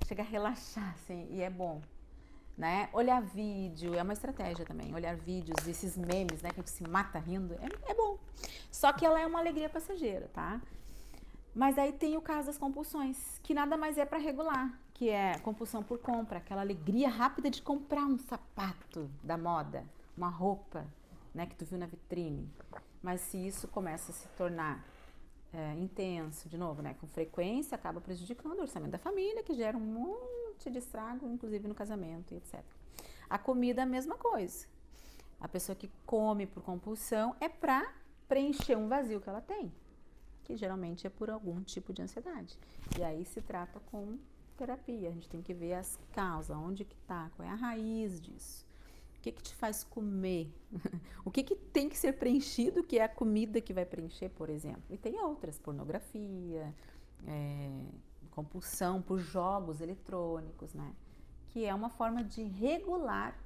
Chega a relaxar, assim, e é bom. Né? Olhar vídeo é uma estratégia também. Olhar vídeos, esses memes, né? Que a gente se mata rindo, é bom. Só que ela é uma alegria passageira, tá? Mas aí tem o caso das compulsões, que nada mais é para regular, que é compulsão por compra, aquela alegria rápida de comprar um sapato da moda, uma roupa, né, que tu viu na vitrine. Mas se isso começa a se tornar intenso, de novo, né, com frequência, acaba prejudicando o orçamento da família, que gera um monte de estrago, inclusive no casamento e etc. A comida é a mesma coisa. A pessoa que come por compulsão é para preencher um vazio que ela tem, que geralmente é por algum tipo de ansiedade. E aí se trata com terapia. A gente tem que ver as causas, onde que tá, qual é a raiz disso. O que te faz comer? O que tem que ser preenchido, que é a comida que vai preencher, por exemplo. E tem outras, pornografia, compulsão por jogos eletrônicos, né? Que é uma forma de regular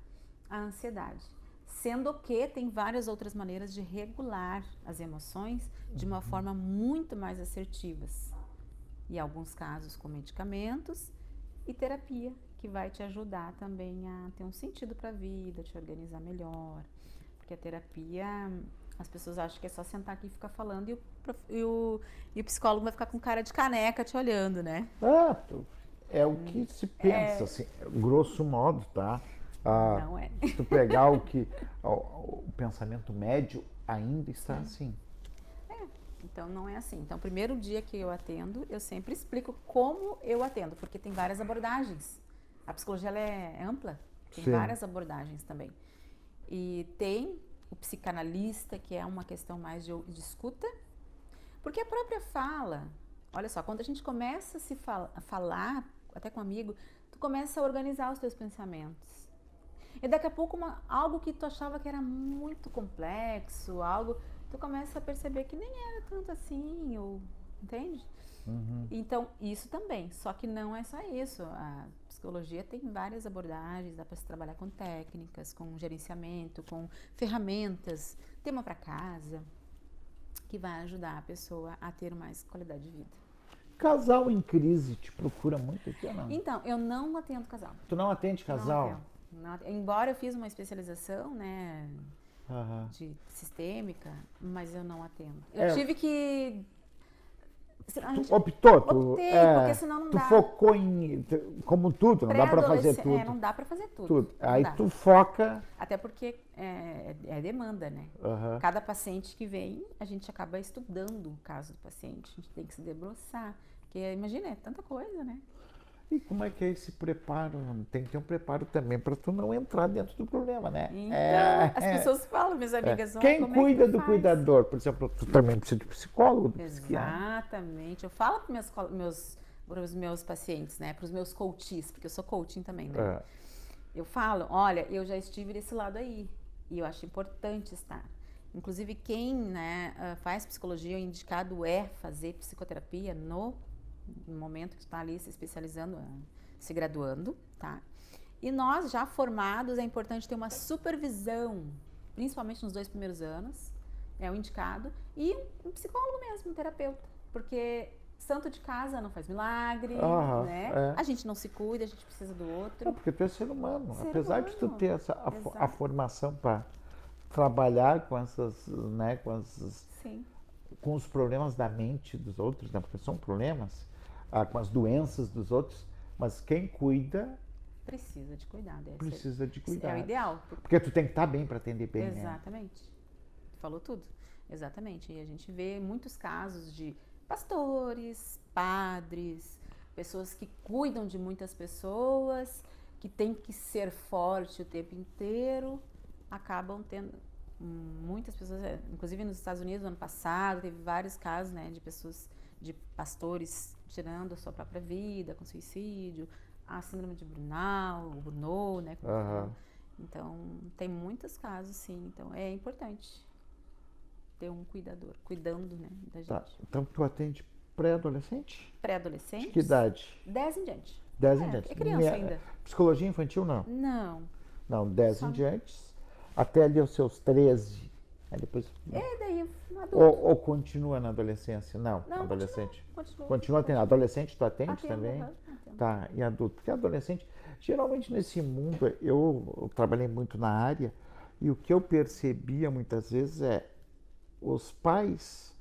a ansiedade. Sendo que tem várias outras maneiras de regular as emoções de uma forma muito mais assertivas. E em alguns casos com medicamentos e terapia, que vai te ajudar também a ter um sentido para a vida, te organizar melhor. Porque a terapia, as pessoas acham que é só sentar aqui e ficar falando e o psicólogo vai ficar com cara de caneca te olhando, né? É o que se pensa, assim, grosso modo, tá? Não é. Se tu pegar o pensamento médio, ainda está assim. Então não é assim. Então, o primeiro dia que eu atendo, eu sempre explico como eu atendo, porque tem várias abordagens. A psicologia ela é ampla, tem várias abordagens também. E tem o psicanalista, que é uma questão mais de escuta, porque a própria fala, olha só, quando a gente começa a falar, até com um amigo, tu começa a organizar os teus pensamentos. E daqui a pouco algo que tu achava que era muito complexo, tu começa a perceber que nem era tanto assim, entende? Então, isso também, só que não é só isso. A psicologia tem várias abordagens, dá para se trabalhar com técnicas, com gerenciamento, com ferramentas, tema para casa, que vai ajudar a pessoa a ter mais qualidade de vida. Casal em crise te procura muito aqui ou não? Então, eu não atendo casal. Tu não atende casal? Não, embora eu fiz uma especialização, né, de sistêmica, mas eu não atendo. Eu tive que Optou, porque senão não tu dá. focou em, como tudo, não dá para fazer tudo. Não dá para fazer tudo. Aí tu foca. Até porque é demanda, né? Uhum. Cada paciente que vem, a gente acaba estudando o caso do paciente, a gente tem que se debruçar, porque imagina, é tanta coisa, né? E como é que é esse preparo? Tem que ter um preparo também para tu não entrar dentro do problema, né? Então, as pessoas falam, minhas amigas, quem cuida do cuidador? Por exemplo, tu também precisa de psicólogo, do psiquiatra. Exatamente. Eu falo para os meus pacientes, né? Para os meus coaches, porque eu sou coaching também, né? Eu falo, olha, eu já estive desse lado aí e eu acho importante estar. Inclusive, quem, né, faz psicologia, o indicado é fazer psicoterapia no momento que está ali se especializando, se graduando, tá? E nós, já formados, é importante ter uma supervisão, principalmente nos 2 primeiros anos, é o indicado, e um psicólogo mesmo, um terapeuta, porque santo de casa não faz milagre, né? A gente não se cuida, a gente precisa do outro. Porque tu é ser humano, apesar de tu ter a formação para trabalhar com essas, né, com os problemas da mente dos outros, né, porque são problemas, com as doenças dos outros, mas quem cuida precisa de cuidado. Precisa de cuidado. É o ideal. Porque tu tem que estar bem para atender bem, Exatamente. Né? Tu falou tudo. Exatamente. E a gente vê muitos casos de pastores, padres, pessoas que cuidam de muitas pessoas, que tem que ser forte o tempo inteiro, acabam tendo muitas pessoas, inclusive nos Estados Unidos no ano passado, teve vários casos, né, de pessoas, de pastores tirando a sua própria vida com suicídio, a síndrome de Burnout, né? Então, tem muitos casos, sim. Então, é importante ter um cuidador, cuidando, né, da gente. Tá. Então, tu atende pré-adolescente? Pré-adolescente. De que idade? 10 em diante. 10 em diante. É criança ainda. Psicologia infantil, não? Não. Não, 10 em diante. Até ali os seus 13. Aí depois... daí adulto. Ou continua na adolescência? Não, adolescente. Continua atendendo. Adolescente tu atende também? Atendo. Tá, e adulto? Porque adolescente, geralmente nesse mundo, eu trabalhei muito na área, e o que eu percebia muitas vezes é os pais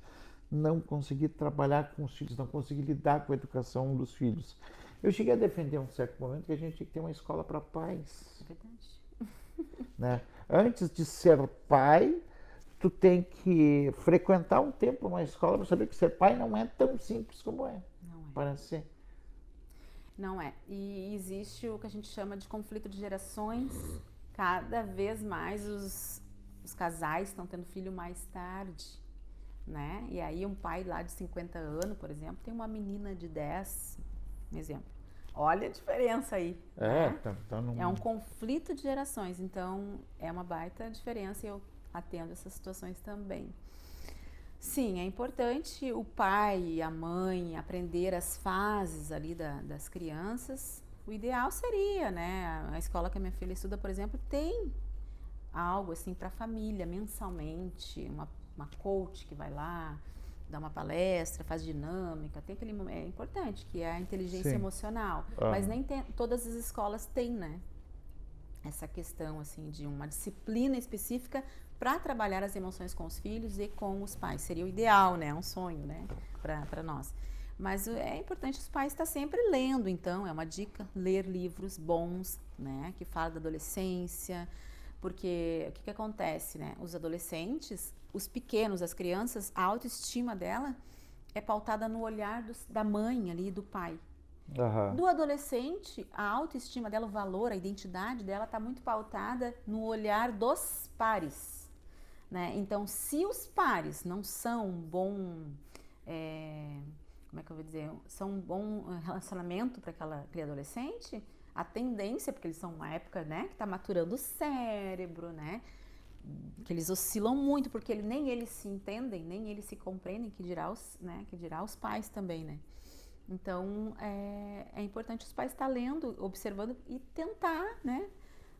não conseguir trabalhar com os filhos, não conseguir lidar com a educação dos filhos. Eu cheguei a defender um certo momento que a gente tinha que ter uma escola para pais. É verdade. Né? Antes de ser pai, tu tem que frequentar um tempo uma escola para saber que ser pai não é tão simples como é. Não é. Parece ser. Não é. E existe o que a gente chama de conflito de gerações. Cada vez mais os casais estão tendo filho mais tarde, né? E aí um pai lá de 50 anos, por exemplo, tem uma menina de 10, um exemplo. Olha a diferença aí. Né? É um conflito de gerações, então é uma baita diferença e eu atendo essas situações também. Sim, é importante o pai e a mãe aprender as fases ali das crianças. O ideal seria, né? A escola que a minha filha estuda, por exemplo, tem algo assim para a família, mensalmente, uma coach que vai lá, dá uma palestra, faz dinâmica, tem aquele momento, é importante, que é a inteligência emocional. Mas nem todas as escolas têm, né? Essa questão assim de uma disciplina específica para trabalhar as emoções com os filhos e com os pais. Seria o ideal, né? Um sonho, né? Para nós. Mas é importante os pais estar sempre lendo, então, é uma dica, ler livros bons, né? Que falam da adolescência, porque o que acontece, né? Os adolescentes, os pequenos, as crianças, a autoestima dela é pautada no olhar da mãe ali, do pai. Do adolescente, a autoestima dela, o valor, a identidade dela está muito pautada no olhar dos pares, né? Então, se os pares não são bom, como é que eu vou dizer, são um bom relacionamento para aquele adolescente, a tendência, porque eles são uma época, né, que está maturando o cérebro, né, que eles oscilam muito, porque nem eles se entendem, nem eles se compreendem, que dirá os pais também, né. Então, é importante os pais estar lendo, observando e tentar, né,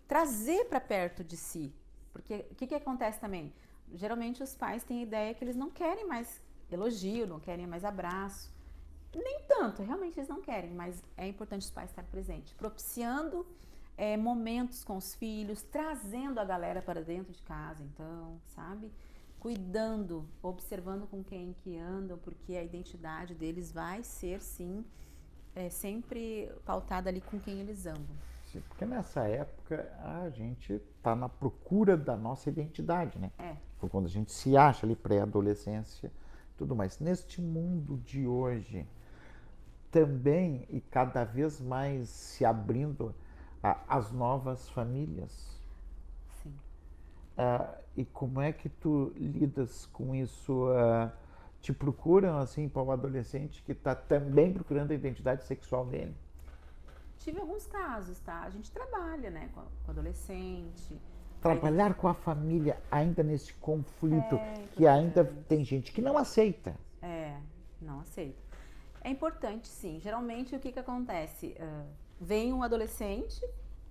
trazer para perto de si. Porque o que acontece também? Geralmente os pais têm a ideia que eles não querem mais elogio, não querem mais abraço. Nem tanto, realmente eles não querem, mas é importante os pais estar presentes, propiciando momentos com os filhos, trazendo a galera para dentro de casa, então, sabe? cuidando, observando com quem que andam, porque a identidade deles vai ser, sim, sempre pautada ali com quem eles andam. Sim, porque nessa época a gente está na procura da nossa identidade, né? Foi quando a gente se acha ali pré-adolescência, tudo mais. Neste mundo de hoje, também e cada vez mais se abrindo às novas famílias. Sim. E como é que tu lidas com isso? Te procuram assim para um adolescente que está também procurando a identidade sexual dele? Tive alguns casos, tá? A gente trabalha, né, com adolescente. Trabalhar com a família ainda nesse conflito que ainda tem gente que não aceita. Não aceita. É importante, sim. Geralmente, o que acontece? Vem um adolescente,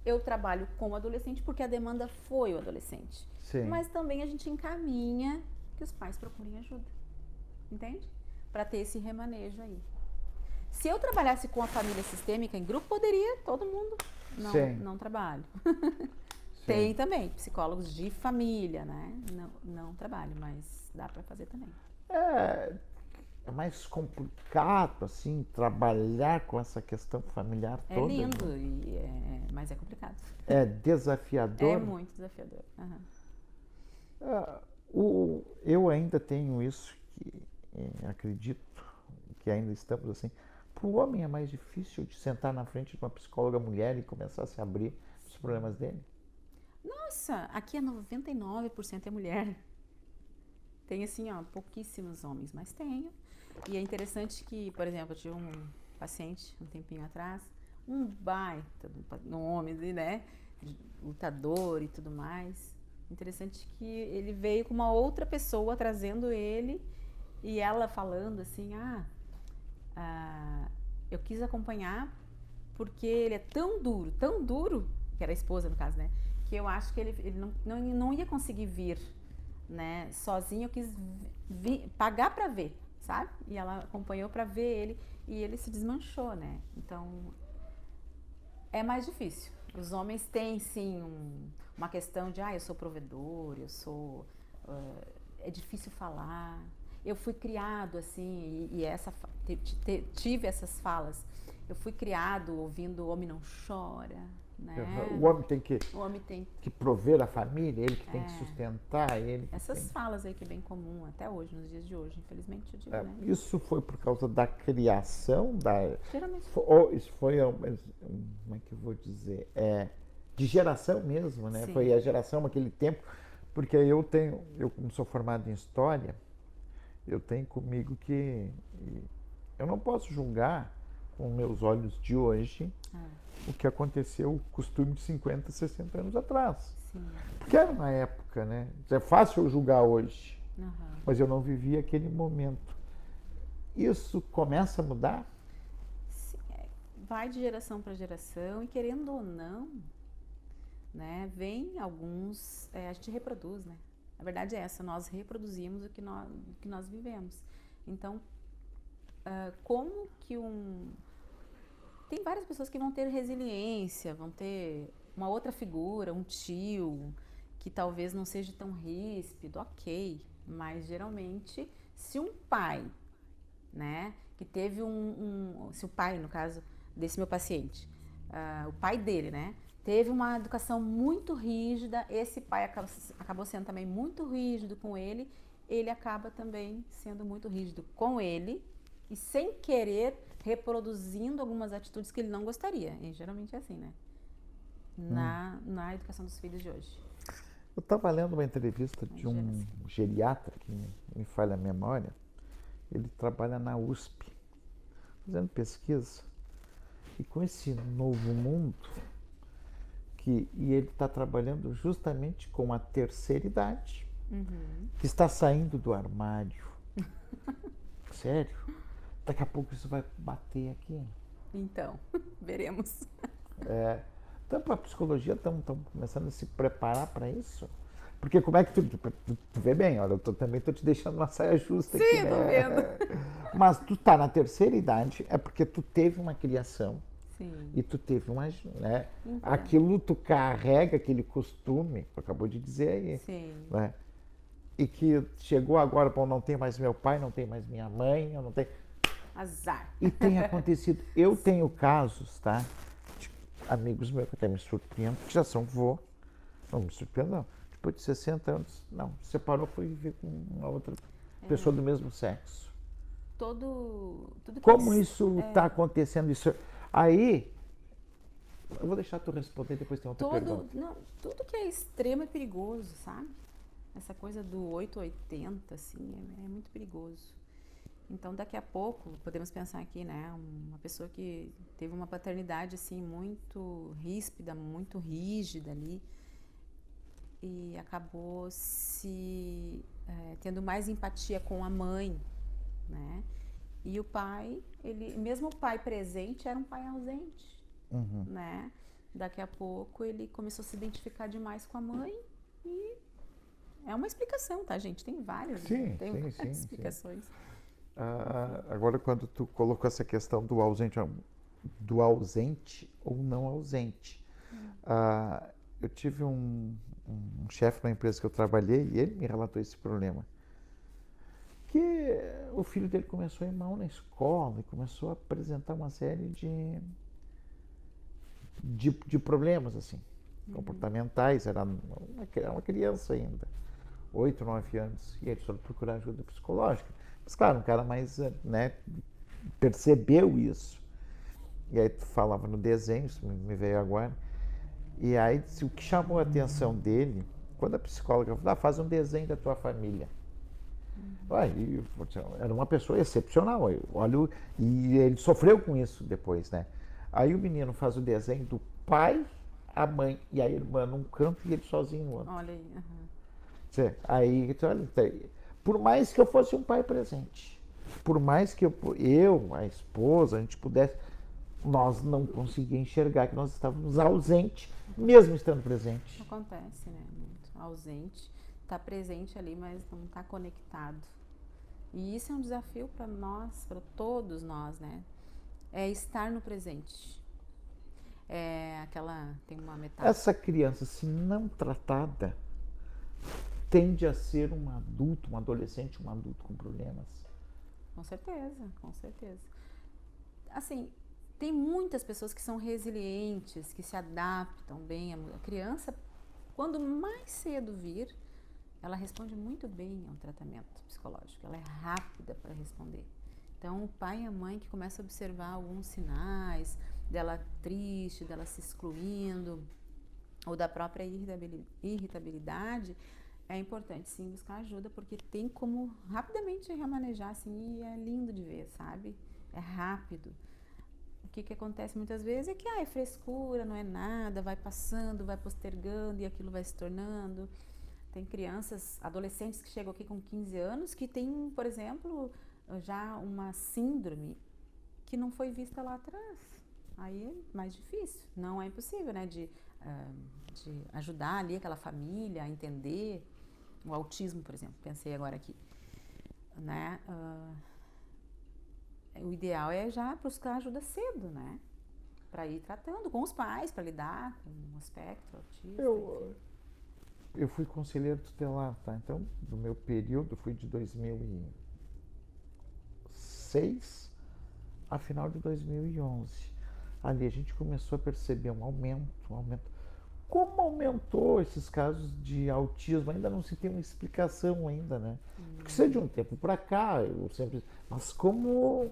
eu trabalho com o adolescente porque a demanda foi o adolescente. Sim. Mas também a gente encaminha que os pais procurem ajuda. Entende? Para ter esse remanejo aí. Se eu trabalhasse com a família sistêmica em grupo, poderia todo mundo. Não trabalho. Tem também psicólogos de família, né? Não trabalho, mas dá para fazer também. É mais complicado, assim, trabalhar com essa questão familiar toda. É lindo, mas é complicado. É desafiador? É muito desafiador. Eu ainda tenho isso, que acredito que ainda estamos assim. Para o homem é mais difícil de sentar na frente de uma psicóloga mulher e começar a se abrir os problemas dele? Nossa, aqui é 99% é mulher. Tem assim, pouquíssimos homens, mas tenho. E é interessante que, por exemplo, eu tive um paciente um tempinho atrás, um baita, um homem, né, lutador e tudo mais. Interessante que ele veio com uma outra pessoa trazendo ele e ela falando assim, eu quis acompanhar porque ele é tão duro, que era a esposa no caso, né, que eu acho que ele não ia conseguir vir, né, sozinho. Eu quis pagar para ver, sabe? E ela acompanhou para ver ele e ele se desmanchou, né? Então é mais difícil. Os homens têm sim uma questão de eu sou provedor, é difícil falar. Eu fui criado assim tive essas falas. Eu fui criado ouvindo o homem não chora, né? O homem tem que prover a família, ele que tem que sustentar, ele. Essas falas aí que é bem comum até hoje, nos dias de hoje, infelizmente, eu digo, né? Isso foi por causa da criação Geralmente. Isso foi, como é que eu vou dizer? De geração mesmo, né? Sim. Foi a geração naquele tempo, porque eu como sou formado em história, eu tenho comigo que eu não posso julgar com meus olhos de hoje o que aconteceu, o costume de 50, 60 anos atrás. Sim. Porque era uma época, né? É fácil eu julgar hoje, mas eu não vivi aquele momento. Isso começa a mudar? Sim, vai de geração para geração e, querendo ou não, né, vem alguns, a gente reproduz, né? A verdade é essa, nós reproduzimos o que nós vivemos. Então, como que tem várias pessoas que vão ter resiliência, vão ter uma outra figura, um tio, que talvez não seja tão ríspido, ok. Mas, geralmente, se um pai, né, que teve se o pai, no caso desse meu paciente, o pai dele, né, teve uma educação muito rígida, esse pai acabou sendo também muito rígido com ele acaba também sendo muito rígido com ele e, sem querer, reproduzindo algumas atitudes que ele não gostaria. E geralmente é assim, né? Na educação dos filhos de hoje. Eu estava lendo uma entrevista de um geriatra, que me falha a memória. Ele trabalha na USP, fazendo pesquisa. E com esse novo mundo, e ele está trabalhando justamente com a terceira idade, que está saindo do armário. Sério? Daqui a pouco isso vai bater aqui. Então, veremos. Então, para a psicologia, estão começando a se preparar para isso? Porque como é que tu vê bem, olha, eu também estou te deixando uma saia justa aqui. Sim, tô vendo. Mas tu tá na terceira idade, é porque tu teve uma criação. Sim. E tu teve uma, né? Aquilo tu carrega, aquele costume, tu acabou de dizer aí. Sim. Né? e que chegou agora, bom, não tem mais meu pai, não tem mais minha mãe, eu não tenho... Azar. E tem acontecido. Eu tenho casos, tá? De amigos meus que até me surpreendem, que já são vô. Não me surpreendo, não. Depois de 60 anos, não. Separou, foi viver com uma outra pessoa do mesmo sexo. Tudo que Como isso está acontecendo? Isso... Aí, eu vou deixar tu responder, depois tem outra pergunta. Não, tudo que é extremo é perigoso, sabe? Essa coisa do 880, assim, é muito perigoso. Então, daqui a pouco, podemos pensar aqui, né? Uma pessoa que teve uma paternidade, assim, muito ríspida, muito rígida ali, e acabou tendo mais empatia com a mãe, né? E o pai, mesmo o pai presente, era um pai ausente, né? Daqui a pouco ele começou a se identificar demais com a mãe e é uma explicação, tá, gente? Tem várias, várias explicações. Agora, quando tu colocou essa questão do ausente ou não ausente, eu tive um chefe na empresa que eu trabalhei e ele me relatou esse problema. Que o filho dele começou a ir mal na escola e começou a apresentar uma série de problemas, assim, comportamentais. Era uma criança ainda, 8, 9 anos, e ele só procurar ajuda psicológica. Mas, claro, um cara mais, né, percebeu isso. E aí tu falava no desenho, isso me veio agora. E aí, o que chamou a atenção dele, quando a psicóloga falou, faz um desenho da tua família. Era uma pessoa excepcional, olha, e ele sofreu com isso depois, né? Aí o menino faz o desenho do pai, a mãe e a irmã num canto e ele sozinho no outro. Olha aí. Aí, olha, por mais que eu fosse um pai presente, por mais que eu, a esposa, a gente pudesse, nós não conseguíamos enxergar que nós estávamos ausentes, mesmo estando presentes. Acontece, né? Muito ausente, está presente ali, mas não está conectado. E isso é um desafio para nós, para todos nós, né? É estar no presente. Tem uma metáfora. Essa criança, se não tratada, tende a ser um adulto, um adolescente, um adulto com problemas. Com certeza, com certeza. Assim, tem muitas pessoas que são resilientes, que se adaptam bem. A criança, quando mais cedo vir, ela responde muito bem ao tratamento psicológico. Ela é rápida para responder. Então, o pai e a mãe que começam a observar alguns sinais dela triste, dela se excluindo, ou da própria irritabilidade, é importante sim buscar ajuda, porque tem como rapidamente remanejar, assim, e é lindo de ver, sabe? É rápido. O que acontece muitas vezes é que é frescura, não é nada, vai passando, vai postergando e aquilo vai se tornando. Tem crianças, adolescentes que chegam aqui com 15 anos que tem, por exemplo, já uma síndrome que não foi vista lá atrás. Aí é mais difícil. Não é impossível, né, de ajudar ali aquela família a entender o autismo, por exemplo. Pensei agora aqui, né? O ideal é já buscar ajuda cedo, né? Para ir tratando com os pais, para lidar com o espectro autista. Eu fui conselheiro tutelar, tá? Então, no meu período, fui de 2006 a final de 2011. Ali a gente começou a perceber um aumento. Como aumentou esses casos de autismo? Ainda não se tem uma explicação ainda, né? Porque isso é de um tempo para cá, mas como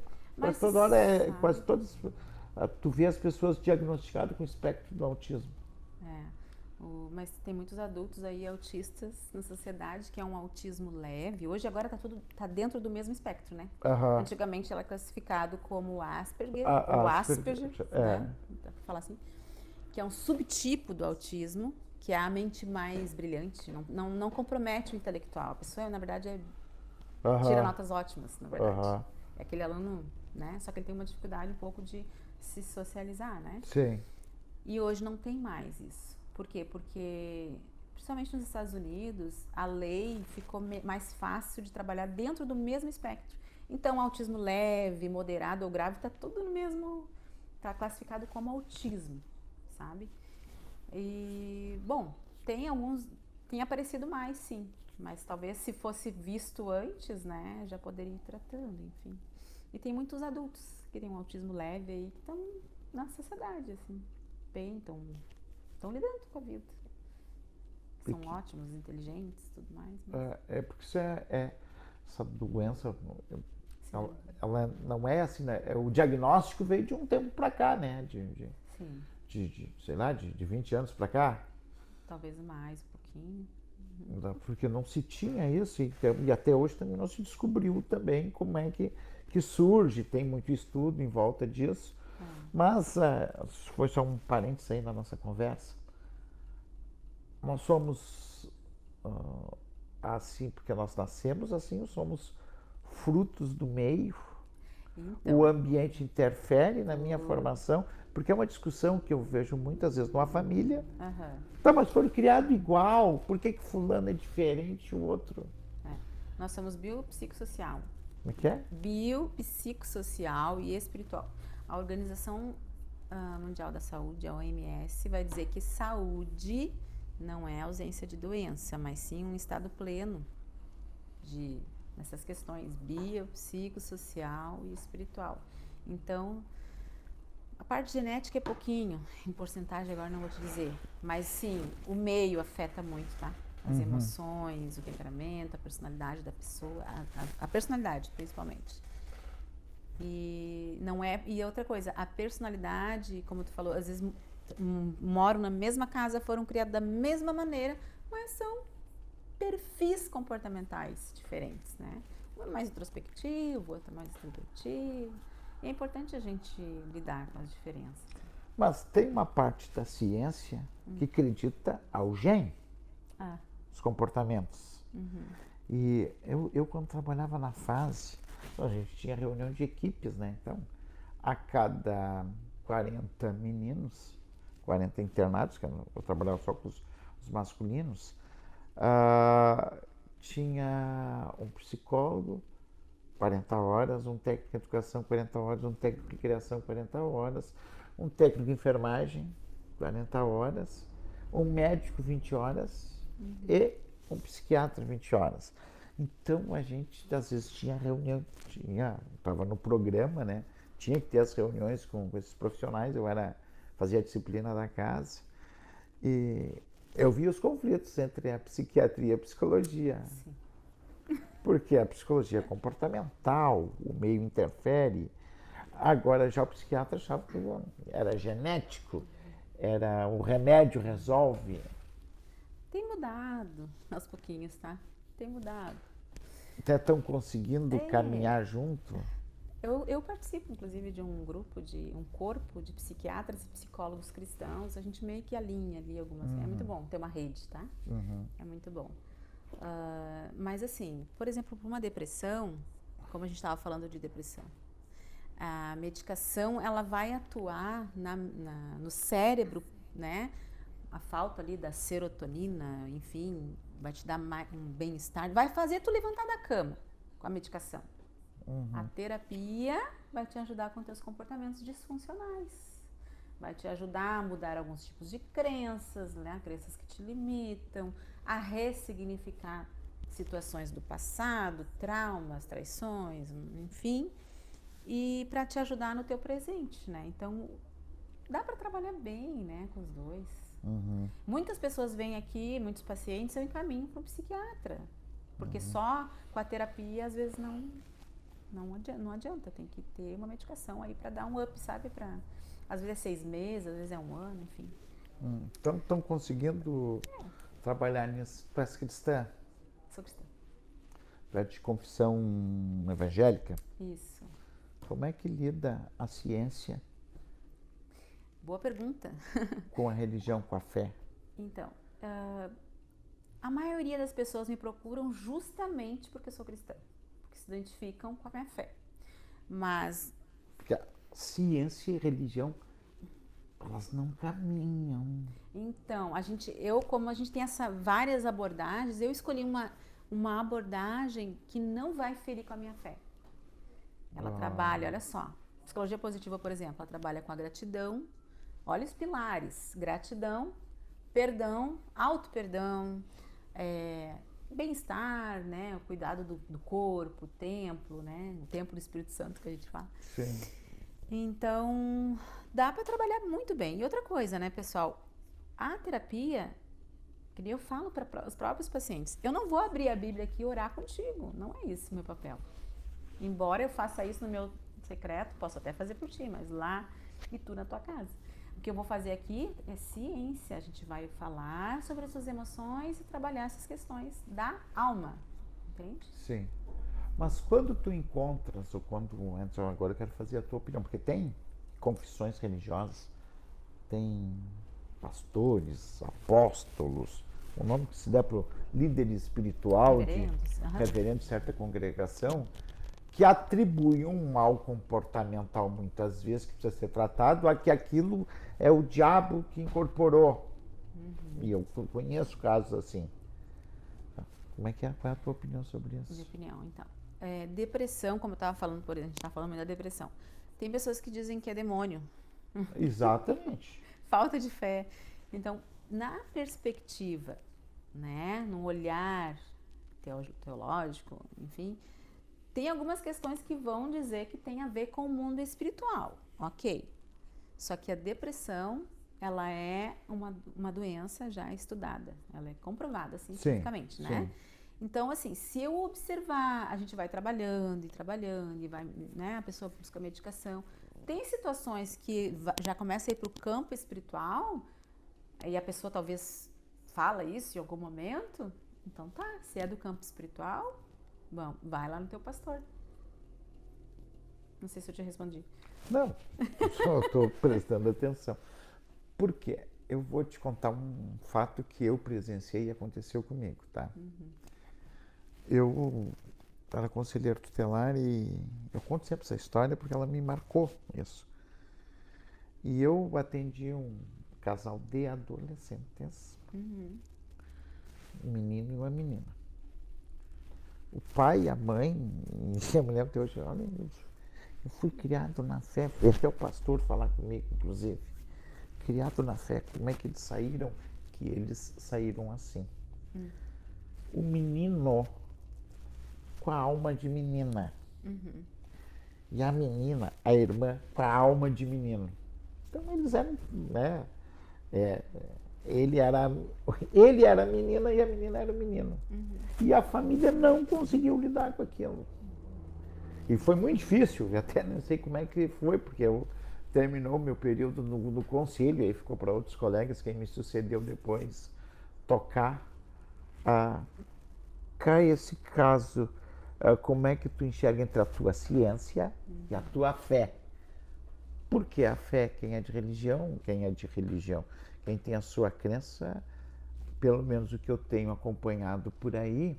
toda hora quase todas, tu vê as pessoas diagnosticadas com espectro do autismo. Mas tem muitos adultos aí autistas na sociedade, que é um autismo leve. Hoje agora tá dentro do mesmo espectro, né? Antigamente ela é classificado como Asperger, ou Asperger, né? Dá pra falar assim, que é um subtipo do autismo, que é a mente mais brilhante, não compromete o intelectual. A pessoa, na verdade, tira notas ótimas, na verdade. É aquele aluno, né? Só que ele tem uma dificuldade um pouco de se socializar, né? Sim. E hoje não tem mais isso. Por quê? Porque, principalmente nos Estados Unidos, a lei ficou mais fácil de trabalhar dentro do mesmo espectro. Então, autismo leve, moderado ou grave, está tudo no mesmo, está classificado como autismo, sabe? E, bom, tem aparecido mais, sim, Mas talvez se fosse visto antes, né, já poderia ir tratando, enfim. E tem muitos adultos que têm um autismo leve aí, que estão na sociedade, assim, bem, estão lidando com a vida. São ótimos, inteligentes, tudo mais. Mas... porque isso essa doença, ela não é assim, né? O diagnóstico veio de um tempo para cá, né? Sei lá, de 20 anos para cá. Talvez mais, um pouquinho. Porque não se tinha isso e até hoje também não se descobriu também como é que surge, tem muito estudo em volta disso. Mas foi só um parênteses aí na nossa conversa. Nós somos assim porque nós nascemos assim, somos frutos do meio. Então, o ambiente interfere na minha formação, porque é uma discussão que eu vejo muitas vezes numa família. Tá, mas foram criados igual, por que fulano é diferente o outro? Nós somos biopsicossocial. Como é que é? Biopsicossocial e espiritual. A Organização Mundial da Saúde, a OMS, vai dizer que saúde não é ausência de doença, mas sim um estado pleno nessas questões biopsicossocial e espiritual. Então, a parte genética é pouquinho, em porcentagem agora não vou te dizer, mas sim, o meio afeta muito, tá? As emoções, o temperamento, a personalidade da pessoa, a personalidade principalmente. E outra coisa, a personalidade, como tu falou, às vezes moram na mesma casa, foram criados da mesma maneira, mas são perfis comportamentais diferentes, né? Um é mais introspectivo, outro é mais extrovertido. E é importante a gente lidar com as diferenças. Mas tem uma parte da ciência que acredita ao gene, os comportamentos. E eu quando trabalhava na fase, a gente tinha reunião de equipes, né? Então, a cada 40 meninos, 40 internados, que eu trabalhava só com os masculinos, tinha um psicólogo, 40 horas, um técnico de educação, 40 horas, um técnico de criação, 40 horas, um técnico de enfermagem, 40 horas, um médico, 20 horas e um psiquiatra, 20 horas. Então, a gente, às vezes, tinha reunião, estava no programa, né? Tinha que ter as reuniões com esses profissionais, fazia a disciplina da casa e eu via os conflitos entre a psiquiatria e a psicologia. Sim. Porque a psicologia é comportamental, o meio interfere. Agora, já o psiquiatra achava que era genético, o remédio resolve. Tem mudado aos pouquinhos, tá? Tem mudado. Até estão conseguindo caminhar junto. Eu participo, inclusive, de um corpo de psiquiatras e psicólogos cristãos. A gente meio que alinha ali algumas... É muito bom ter uma rede, tá? É muito bom. Mas assim, por exemplo, para uma depressão, como a gente estava falando de depressão, a medicação ela vai atuar no cérebro, né? A falta ali da serotonina, enfim, vai te dar um bem-estar, vai fazer tu levantar da cama com a medicação. A terapia vai te ajudar com teus comportamentos disfuncionais, vai te ajudar a mudar alguns tipos de crenças, né? Crenças que te limitam, a ressignificar situações do passado, traumas, traições, enfim, e para te ajudar no teu presente, né? Então, dá para trabalhar bem, né, com os dois. Muitas pessoas vêm aqui, muitos pacientes, eu encaminho para um psiquiatra, porque só com a terapia, às vezes, não adianta, tem que ter uma medicação aí para dar um up, sabe? Às vezes é 6 meses, às vezes é 1 ano, enfim. Então, estão conseguindo trabalhar nisso. Tu és cristã? Sou cristã. Tu é de confissão evangélica? Isso. Como é que lida a ciência? Boa pergunta. Com a religião, com a fé? Então, a maioria das pessoas me procuram justamente porque eu sou cristã, porque se identificam com a minha fé. Mas... Porque a ciência e religião, elas não caminham. Então, como a gente tem várias abordagens, eu escolhi uma abordagem que não vai ferir com a minha fé. Ela trabalha, olha só, psicologia positiva, por exemplo, ela trabalha com a gratidão. Olha os pilares: gratidão, perdão, auto-perdão, bem-estar, né? O cuidado do corpo, o templo, né? O templo do Espírito Santo que a gente fala. Sim. Então, dá para trabalhar muito bem. E outra coisa, né, pessoal? A terapia, que nem eu falo para os próprios pacientes, eu não vou abrir a Bíblia aqui e orar contigo. Não é isso meu papel. Embora eu faça isso no meu secreto, posso até fazer por ti, mas lá e tu na tua casa. O que eu vou fazer aqui é ciência. A gente vai falar sobre as suas emoções e trabalhar essas questões da alma. Entende? Sim. Mas quando tu encontras, ou quando entra, agora eu quero fazer a tua opinião, porque tem confissões religiosas, tem pastores, apóstolos, o nome que se dá para o líder espiritual, reverendo de certa congregação, que atribuem um mal comportamental, muitas vezes, que precisa ser tratado, a que aquilo é o diabo que incorporou. E eu conheço casos assim. Como é que é? Qual é a tua opinião sobre isso? Minha opinião, então. Depressão, como eu estava falando, por exemplo, a gente está falando da depressão. Tem pessoas que dizem que é demônio. Exatamente. Falta de fé. Então, na perspectiva, né, no olhar teológico, enfim, tem algumas questões que vão dizer que tem a ver com o mundo espiritual, ok? Só que a depressão, ela é uma doença já estudada, ela é comprovada cientificamente, né? Sim. Então, assim, se eu observar, a gente vai trabalhando e vai, né, a pessoa busca medicação. Tem situações que já começa a ir para o campo espiritual, e a pessoa talvez fala isso em algum momento, então tá, se é do campo espiritual, bom, vai lá no teu pastor. Não sei se eu te respondi. Não, só estou prestando atenção. Por quê? Eu vou te contar um fato que eu presenciei e aconteceu comigo, tá? Eu era conselheiro tutelar e eu conto sempre essa história porque ela me marcou isso. E eu atendi um casal de adolescentes, um menino e uma menina. O pai e a mãe, eu me lembro até hoje, olha isso, eu fui criado na fé, até o pastor falar comigo, inclusive, criado na fé, como é que eles saíram? Que eles saíram assim. O menino com a alma de menina. E a menina, a irmã, com a alma de menino. Então eles eram, né? Ele era a menina e a menina era o menino. E a família não conseguiu lidar com aquilo. E foi muito difícil, eu até não sei como é que foi, porque eu terminou meu período no conselho, aí ficou para outros colegas, quem me sucedeu depois, tocar. Cai esse caso, como é que tu enxerga entre a tua ciência e a tua fé? Porque a fé, quem é de religião, quem tem a sua crença, pelo menos o que eu tenho acompanhado por aí,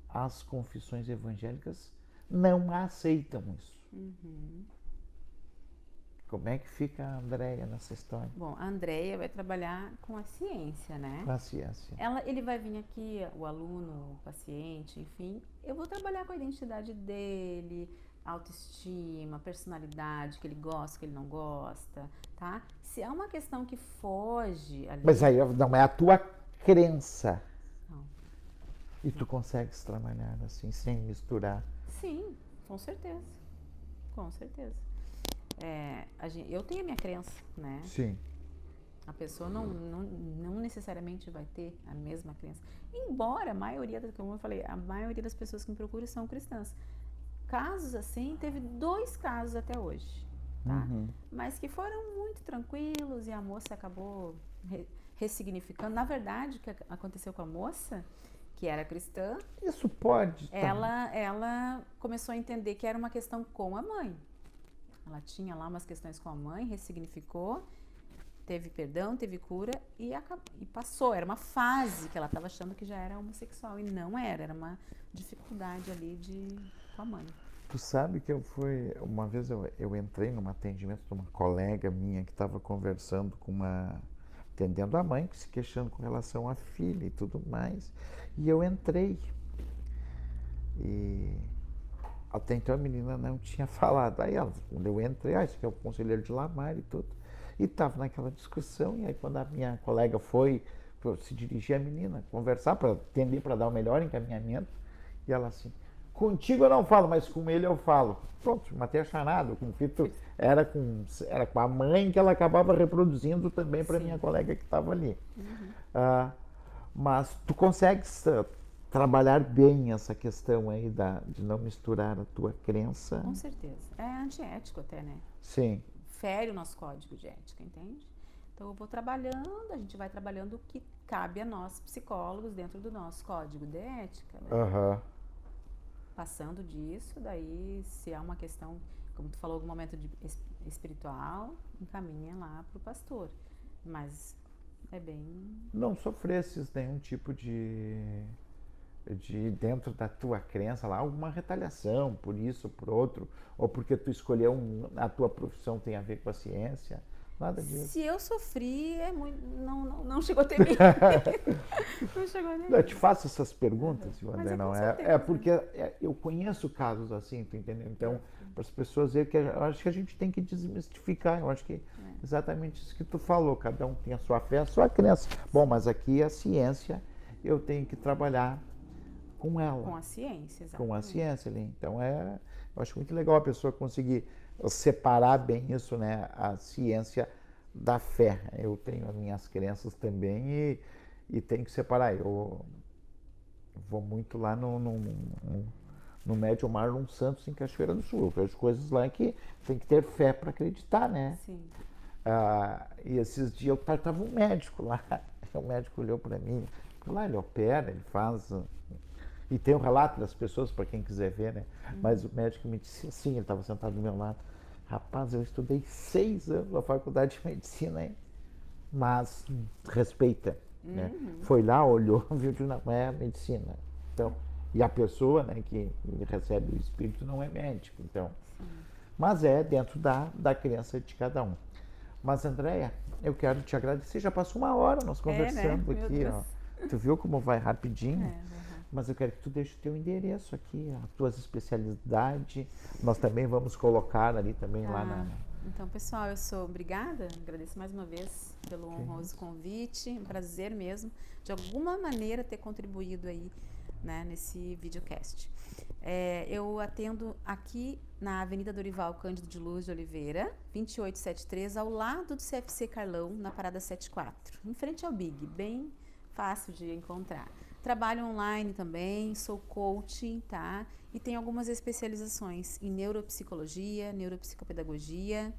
as confissões evangélicas não aceitam isso. Como é que fica a Andréia nessa história? Bom, a Andréia vai trabalhar com a ciência, né? Com a ciência. Ele vai vir aqui, o aluno, o paciente, enfim, eu vou trabalhar com a identidade dele, autoestima, personalidade, que ele gosta, que ele não gosta, tá? Se é uma questão que foge ali... Mas aí não é a tua crença. Não. E tu consegues trabalhar assim, sem misturar? Sim, com certeza. Com certeza. Eu tenho a minha crença, né? Sim. A pessoa não necessariamente vai ter a mesma crença. Embora a maioria, como eu falei, a maioria das pessoas que me procuram são cristãs. Casos assim, teve 2 casos até hoje, tá? Mas que foram muito tranquilos e a moça acabou ressignificando. Na verdade, o que aconteceu com a moça, que era cristã... Isso pode... Ela começou a entender que era uma questão com a mãe. Ela tinha lá umas questões com a mãe, ressignificou, teve perdão, teve cura e passou. Era uma fase que ela estava achando que já era homossexual e não era uma dificuldade ali com a mãe. Tu sabe que uma vez eu entrei num atendimento de uma colega minha que estava conversando atendendo a mãe, se queixando com relação à filha e tudo mais. E eu entrei. E até então a menina não tinha falado. Aí quando eu entrei, esse que é o conselheiro de Lamar e tudo. E estava naquela discussão. E aí quando a minha colega foi se dirigir à menina, conversar, para atender, para dar o melhor encaminhamento. E ela assim, contigo eu não falo, mas com ele eu falo. Pronto, matei a charada. O conflito era com a mãe, que ela acabava reproduzindo também para minha colega que estava ali. Mas tu consegues trabalhar bem essa questão aí de não misturar a tua crença? Com certeza. É antiético até, né? Sim. Fere o nosso código de ética, entende? Então eu vou trabalhando, a gente vai trabalhando o que cabe a nós, psicólogos, dentro do nosso código de ética, né? Passando disso, daí se há uma questão, como tu falou, algum momento espiritual, encaminha lá para o pastor. Mas é bem... Não sofresses nenhum tipo de dentro da tua crença lá, alguma retaliação por isso, por outro, ou porque tu escolheu a tua profissão tem a ver com a ciência, nada disso. Se eu sofri, é muito, não chegou até mim. Não chegou nem. Eu te faço essas perguntas, Wander, não é porque eu conheço casos assim, tu entendeu? Então, para as pessoas verem que eu acho que a gente tem que desmistificar, eu acho que exatamente isso que tu falou, cada um tem a sua fé, a sua crença. Bom, mas aqui a ciência, eu tenho que trabalhar com ela. Com a ciência, exatamente. Com a ciência ali. Então, eu acho muito legal a pessoa conseguir separar bem isso, né? A ciência da fé. Eu tenho as minhas crenças também e tenho que separar. Eu vou muito lá no Médio Marlon Santos, em Cachoeira do Sul. Eu vejo coisas lá que tem que ter fé para acreditar, né? Sim. E esses dias eu estava um médico lá. O médico olhou para mim. Lá ele opera, ele faz... E tem o relato das pessoas, para quem quiser ver, né? Mas o médico me disse assim, ele estava sentado do meu lado. Rapaz, eu estudei 6 anos na faculdade de medicina, hein? Mas respeita, né? Foi lá, olhou, viu que não é medicina. Então, e a pessoa, né, que recebe o espírito não é médico, então. Mas é dentro da crença de cada um. Mas, Andréia, eu quero te agradecer. Já passou 1 hora nós conversando aqui, ó. Tu viu como vai rapidinho? Mas eu quero que tu deixe o teu endereço aqui, as tuas especialidades. Nós também vamos colocar ali também lá na... Então, pessoal, obrigada, agradeço mais uma vez pelo honroso convite, um prazer mesmo, de alguma maneira ter contribuído aí, né, nesse videocast. Eu atendo aqui na Avenida Dorival Cândido de Luz de Oliveira, 2873, ao lado do CFC Carlão, na Parada 74, em frente ao Big, bem fácil de encontrar. Trabalho online também, sou coaching, tá? E tenho algumas especializações em neuropsicologia, neuropsicopedagogia,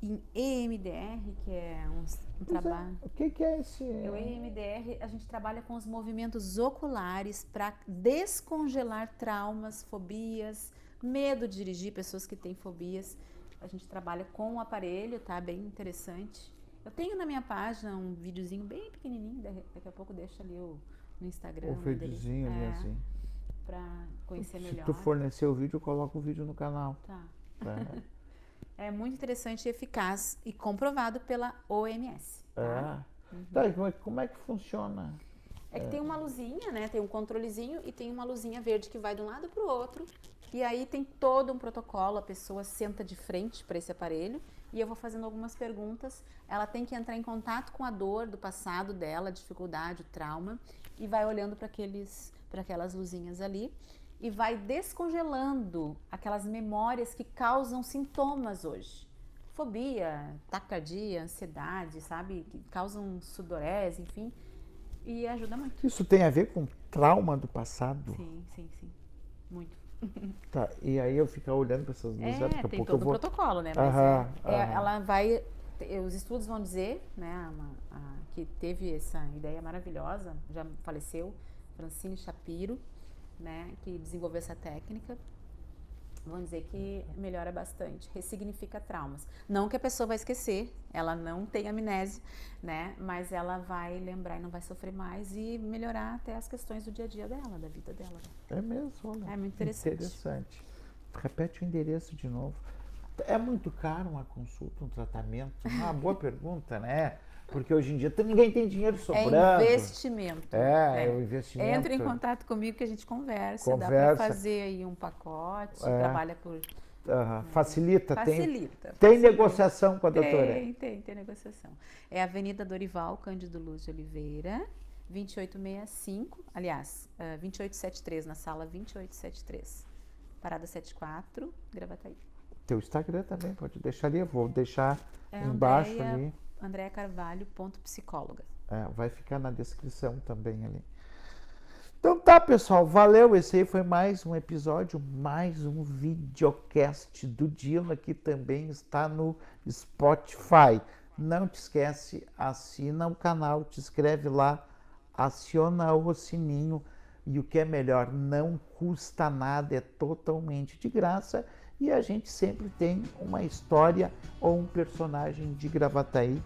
em EMDR, que é um trabalho... O que é esse? O EMDR, a gente trabalha com os movimentos oculares para descongelar traumas, fobias, medo de dirigir, pessoas que têm fobias. A gente trabalha com o aparelho, tá? Bem interessante. Eu tenho na minha página um videozinho bem pequenininho, daqui a pouco deixo ali no Instagram. O videozinho ali, assim. Pra conhecer melhor. Se tu fornecer o vídeo, eu coloco o vídeo no canal. Tá. É muito interessante e eficaz e comprovado pela OMS. Tá? Tá, e como é que funciona? É que tem uma luzinha, né? Tem um controlezinho e tem uma luzinha verde que vai de um lado para o outro. E aí tem todo um protocolo, a pessoa senta de frente para esse aparelho e eu vou fazendo algumas perguntas. Ela tem que entrar em contato com a dor do passado dela, a dificuldade, o trauma, e vai olhando para aquelas luzinhas ali e vai descongelando aquelas memórias que causam sintomas hoje. Fobia, taquicardia, ansiedade, sabe? Que causam sudorese, enfim, e ajuda muito. Isso tem a ver com trauma do passado? Sim. Muito. Tá, e aí eu ficar olhando para essas luzes, daqui a tem pouco todo eu vou... o protocolo, né? Mas ela vai... Os estudos vão dizer, né, que teve essa ideia maravilhosa, já faleceu, Francine Shapiro, né, que desenvolveu essa técnica. Vão dizer que melhora bastante, ressignifica traumas. Não que a pessoa vai esquecer, ela não tem amnésia, né? Mas ela vai lembrar e não vai sofrer mais e melhorar até as questões do dia a dia dela, da vida dela. É mesmo, olha. É muito interessante. Repete o endereço de novo. É muito caro uma consulta, um tratamento? Uma boa pergunta, né? Porque hoje em dia ninguém tem dinheiro sobrando. É investimento. É o investimento. Entra em contato comigo que a gente conversa. Dá para fazer aí um pacote, trabalha por Facilita? Facilita. Tem negociação com a doutora? Tem negociação. É Avenida Dorival Cândido Luz de Oliveira, 2865, aliás, 2873, na sala 2873, parada 74, Gravataí. Teu Instagram também, pode deixar ali, eu vou deixar embaixo ali. Andreaccarvalho.psicóloga. Vai ficar na descrição também ali. Então tá, pessoal, valeu. Esse aí foi mais um episódio, mais um videocast do Dila, que também está no Spotify. Não te esquece, assina o canal, te inscreve lá, aciona o sininho e o que é melhor, não custa nada, é totalmente de graça e a gente sempre tem uma história ou um personagem de Gravataí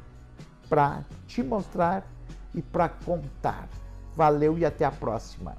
para te mostrar e para contar. Valeu e até a próxima!